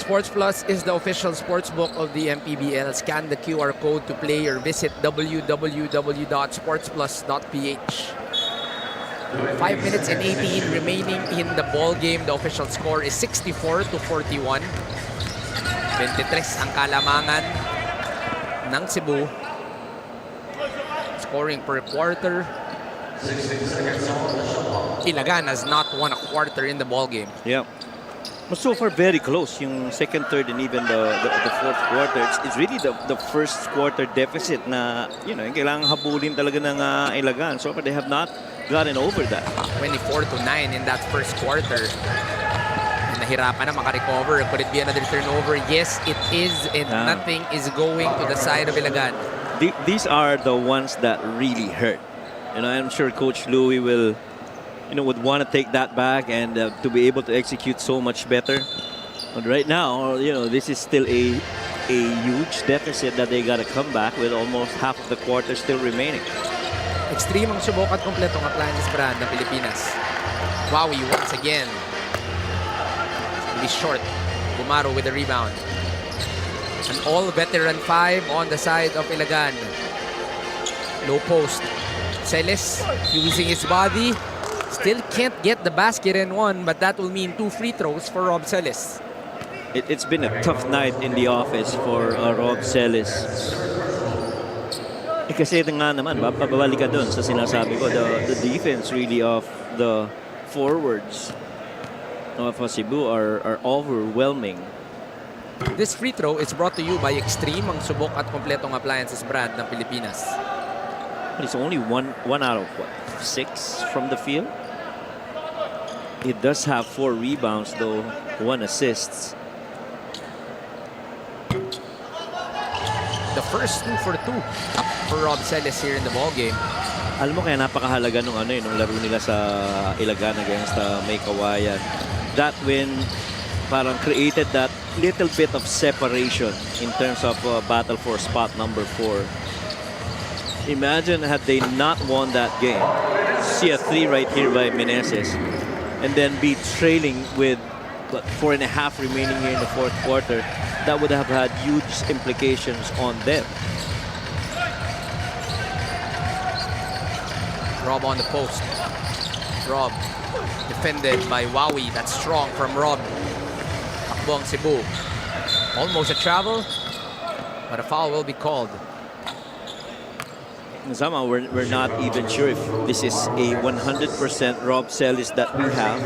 Sports Plus is the official sports book of the MPBL. Scan the QR code to play or visit www.sportsplus.ph. 5 minutes and 18 remaining in the ball game. The official score is 64-41. 23 ang kalamangan ng Cebu. Scoring per quarter. Ilagan has not won a quarter in the ball game. Yeah. But so far, very close. Yung second, third, and even the fourth quarter. It's really the first quarter deficit na, you know, kailangan habulin talaga ng Ilagan. So far, they have not gotten over that. 24-9 in that first quarter. And nahirapan na makarecover. Could it be another turnover? Yes, it is. And nothing is going to the side of Ilagan. These are the ones that really hurt. You know, I'm sure Coach Louie will, you know, would want to take that back and to be able to execute so much better. But right now, you know, this is still a huge deficit that they got to come back with almost half of the quarter still remaining. Extreme ang subok at kompletong Atlantis brand ng Pilipinas. Maui once again. Be short. Gumaru with the rebound. An all-veteran 5 on the side of Ilagan. Low post. Celes using his body. Still can't get the basket and one, but that will mean 2 free throws for Rob Celes. It's been a tough night in the office for Rob Celes. Kasi nga naman, pababalik ka dun sa sinasabi ko, the defense really of the forwards of Cebu are overwhelming. This free throw is brought to you by Extreme, ang subok at kompletong appliances brand ng Pilipinas. It's only one out of what, 6 from the field. It does have 4 rebounds though, 1 assist. The first 2 for 2 for Rob Celis here in the ball game. Alam mo kaya napakahalaga nung nung laro nila sa Ilagan against May Kawayan. That win parang created that little bit of separation in terms of battle for spot number 4. Imagine had they not won that game. See a 3 right here by Meneses, and then be trailing with 4.5 remaining here in the 4th quarter. That would have had huge implications on them. Rob on the post. Rob defended by Wowie. That's strong from Rob. Takbo ang Cebu. Almost a travel, but a foul will be called. Somehow we're not even sure if this is a 100% Rob Celis that we have,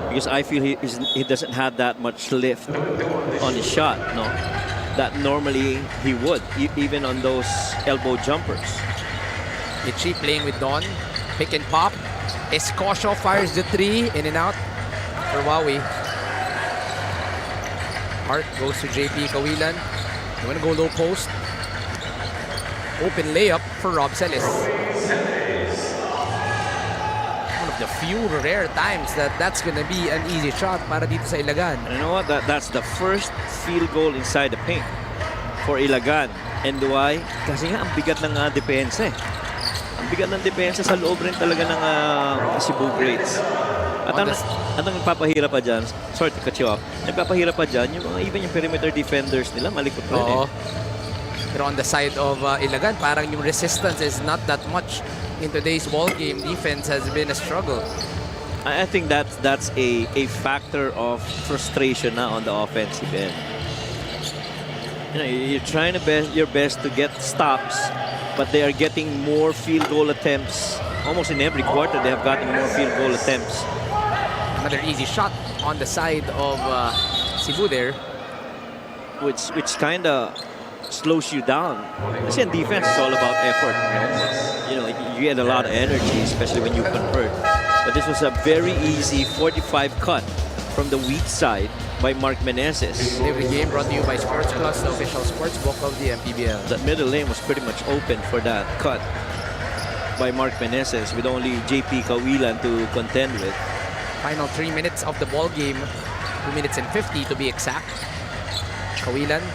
because I feel he doesn't have that much lift on his shot, no? That normally he would, even on those elbow jumpers. Itchy playing with Don. Pick and pop. Escosio fires the 3, in and out for Wowie. Hart goes to JP Kawilan. You want to go low post. Open layup for Rob Celis. One of the few rare times that's gonna be an easy shot para dito sa Ilagan. And you know what? That's the first field goal inside the paint for Ilagan. And why? Kasi nga ang bigat ng depensa eh. Ang bigat ng depensa sa loob rin talaga ng Cebu Greats. At anong nagpapahirap pa dyan? Sorry to cut you off. Nagpapahirap pa dyan, even yung perimeter defenders nila, malikot rin eh. Pero on the side of Ilagan, parang yung resistance is not that much in today's ball game. Defense has been a struggle. I think that's a factor of frustration na on the offensive end. You know, you're trying your best to get stops, but they are getting more field goal attempts. Almost in every quarter, they have gotten more field goal attempts. Another easy shot on the side of Cebu there, which kind of slows you down. Kasi in defense, it's all about effort. You know, you get a lot of energy, especially when you convert. But this was a very easy 45 cut from the weak side by Mark Meneses. Every game brought to you by Sports Plus, the official sports book of the MPBL. That middle lane was pretty much open for that cut by Mark Meneses with only JP Kawilan to contend with. Final 3 minutes of the ball game, 2 minutes and 50 to be exact. Kawilan.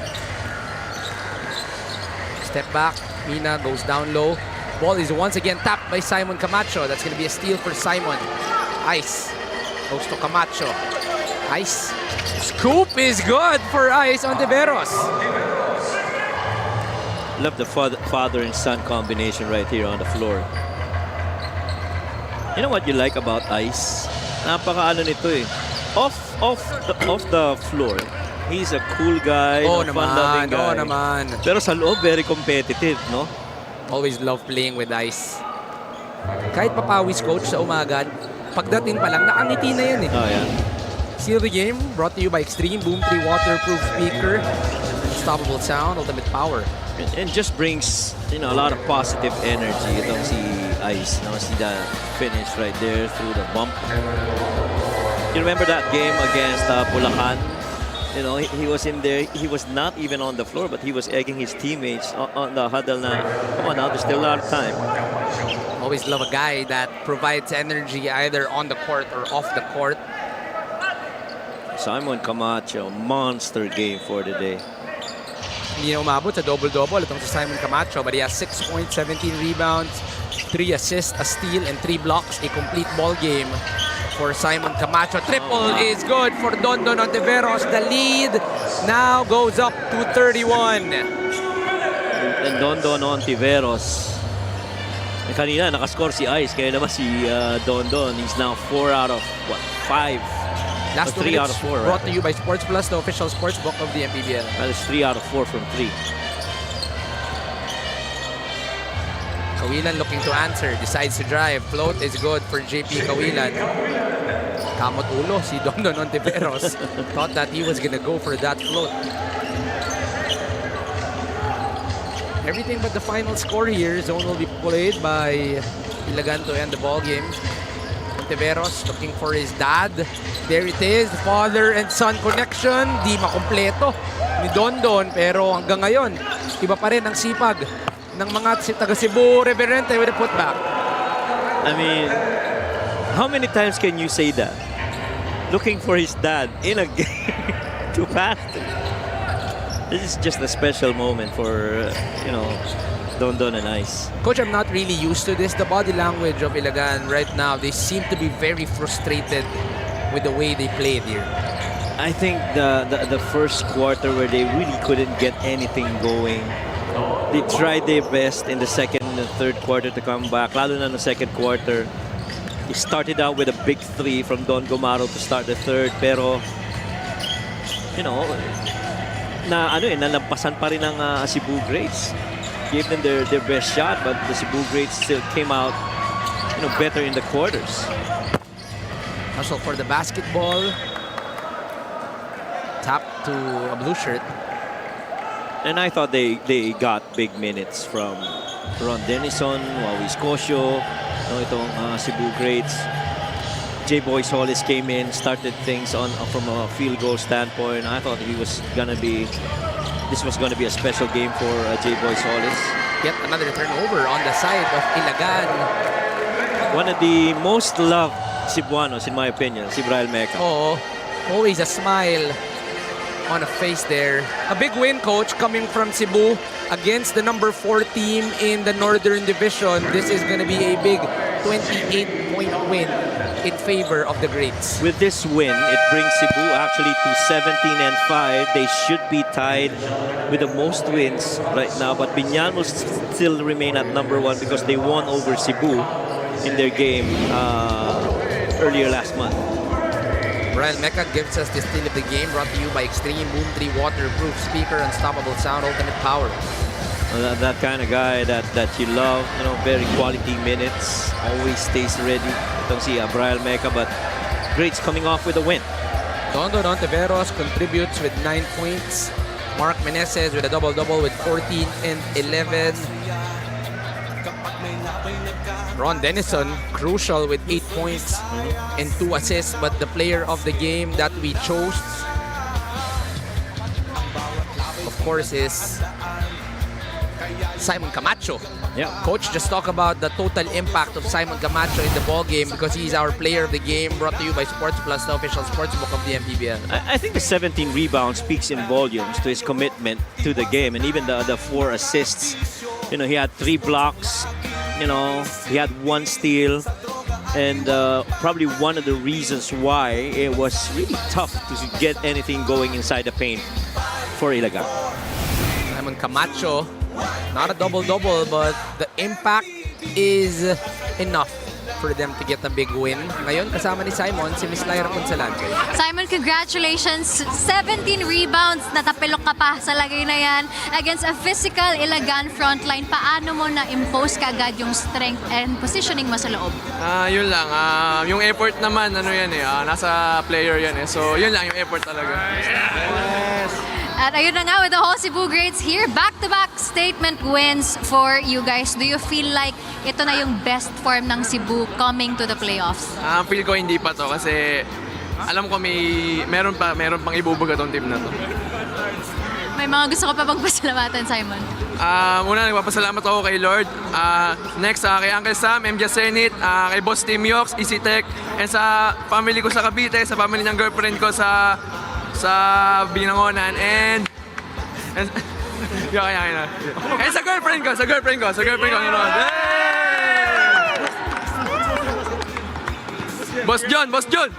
Step back, Mina goes down low. Ball is once again tapped by Simon Camacho. That's going to be a steal for Simon. Ice goes to Camacho. Ice. Scoop is good for Ice on Tiveros. Love the father and son combination right here on the floor. You know what you like about Ice? Napaka nito eh. Off the floor, he's a cool guy, fun-loving guy. Oo naman. Pero sa loob, very competitive, no? Always love playing with Ice. Kahit papawis coach sa umaga, pagdating pa lang, nakangiti na yan eh. Oh, yeah. Seal the game, brought to you by Extreme Boom 3 Waterproof Speaker. Unstoppable sound, ultimate power. And just brings, a lot of positive energy. Itong si Ice, see the finish right there through the bump. You remember that game against Bulacan? He was in there. He was not even on the floor, but he was egging his teammates on the huddle na, come on now, there's still a lot of time. Always love a guy that provides energy either on the court or off the court. Simon Camacho, monster game for the day. Hindi na umabot sa double-double itong si Simon Camacho, but he has 6 points, 17 rebounds, 3 assists, a steal, and 3 blocks. A complete ball game for Simon Camacho. Triple is good for Dondon Ontiveros. The lead now goes up to 31. And Dondon Ontiveros. Kanina, nakascore si Ice. Kaya naman si Dondon, he's now 4 out of, 5? Last 2 3 out minutes of 4, right? brought to you by Sports Plus, the official sports book of the MPBL. That is 3 out of 4 from 3. Kawilan looking to answer, decides to drive. Float is good for JP Kawilan. Kamot ulo si Dondon Ontiveros. Thought that he was gonna go for that float. Everything but the final score here. Zone will be played by Ilagan to end the ball game. Ontiveros looking for his dad. There it is, father and son connection. Di makumpleto ni Dondon, pero hanggang ngayon, iba pa rin ang sipag ng mga taga Cebu Reverente with a putback. I mean, how many times can you say that? Looking for his dad in a game too fast. This is just a special moment for, Dondon and Ice. Coach, I'm not really used to this. The body language of Ilagan right now, they seem to be very frustrated with the way they played here. I think the first quarter where they really couldn't get anything going. They tried their best in the second and third quarter to come back. Lalo na no second quarter. He started out with a big three from Don Gomaro to start the third, pero nalampasan pa rin ng Cebu Greats. Gave them their best shot, but the Cebu Greats still came out better in the quarters. Hustle for the basketball. Tap to a blue shirt. And I thought they got big minutes from Ron Denison, Wawis Cosio, itong Cebu Greats. J-Boy Solis came in, started things from a field goal standpoint. I thought this was gonna be a special game for J-Boy Solis. Yet another turnover on the side of Ilagan. One of the most loved Cebuanos, in my opinion, si Braille Meca. Oh, always a smile on a face there. A big win, Coach, coming from Cebu against the number 4 team in the Northern Division. This is going to be a big 28-point win in favor of the Greats. With this win, it brings Cebu actually to 17-5. They should be tied with the most wins right now, but Binyan will still remain at number 1 because they won over Cebu in their game earlier last month. Brian Mecca gives us the steal of the game, brought to you by Extreme Boom 3 waterproof speaker, unstoppable sound, ultimate power. That kind of guy that you love, very quality minutes, always stays ready. Itong si Brian Mecca, but Greats coming off with a win. Dondon Ontiveros contributes with 9 points. Mark Meneses with a double-double with 14 and 11. Ron Denison, crucial with 8 points and 2 assists, but the player of the game that we chose, of course, is Simon Camacho. Yeah. Coach, just talk about the total impact of Simon Camacho in the ball game because he's our player of the game, brought to you by Sports Plus, the official sportsbook of the MPBL. I think the 17 rebounds speaks in volumes to his commitment to the game, and even the 4 assists. He had 3 blocks. He had 1 steal, and probably one of the reasons why it was really tough to get anything going inside the paint for Ilagan. Simon Camacho, not a double-double, but the impact is enough for them to get a big win. Ngayon, kasama ni Simon, si Miss Lyra Ponsalante. Simon, congratulations. 17 rebounds. Natapilok ka pa sa lagay na yan against a physical Ilagan frontline. Paano mo na-impose kaagad yung strength and positioning mo sa loob? Yun lang. Yung effort naman, nasa player yan eh. So, yun lang yung effort talaga. At ayun na nga with the whole Cebu Greats here. Back-to-back statement wins for you guys. Do you feel like ito na yung best form ng Cebu coming to the playoffs? Feel ko hindi pa to kasi alam ko meron pang ibubuga tong team na to. May mga gusto ko pa bang pasalamatan, Simon? Una, nagpapasalamat ako kay Lord. Next, kay Uncle Sam, MJ Senate, kay Boss Team Yox, Easy Tech, and sa family ko sa Cavite, sa family ng girlfriend ko sa Binangonan, and sa girlfriend ko, Boss John!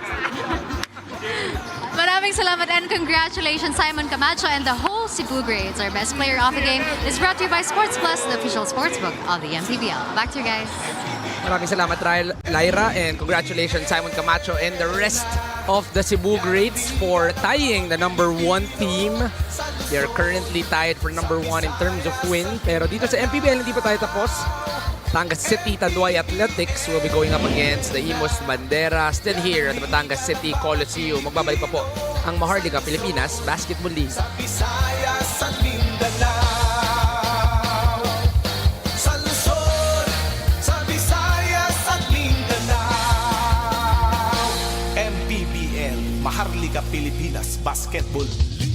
Maraming salamat and congratulations, Simon Camacho and the whole Cebu Greats. Our best player of the game is brought to you by Sports Plus, the official sportsbook of the MPBL. Back to you guys. Maraming salamat, Lyra, and congratulations, Simon Camacho and the rest of the Cebu Greats for tying the number 1 team. They're currently tied for number 1 in terms of win. Pero dito sa MPBL, hindi pa tayo tapos. Batangas City Tanduay Athletics will be going up against the Imos Bandera. Still here at the Batangas City Coliseum. Magbabalik pa po ang Maharlika Pilipinas Basketball League. Sa Visayas at Mindanao, sa Luzon, sa Visayas at Mindanao, MPBL, Maharlika Pilipinas Basketball League.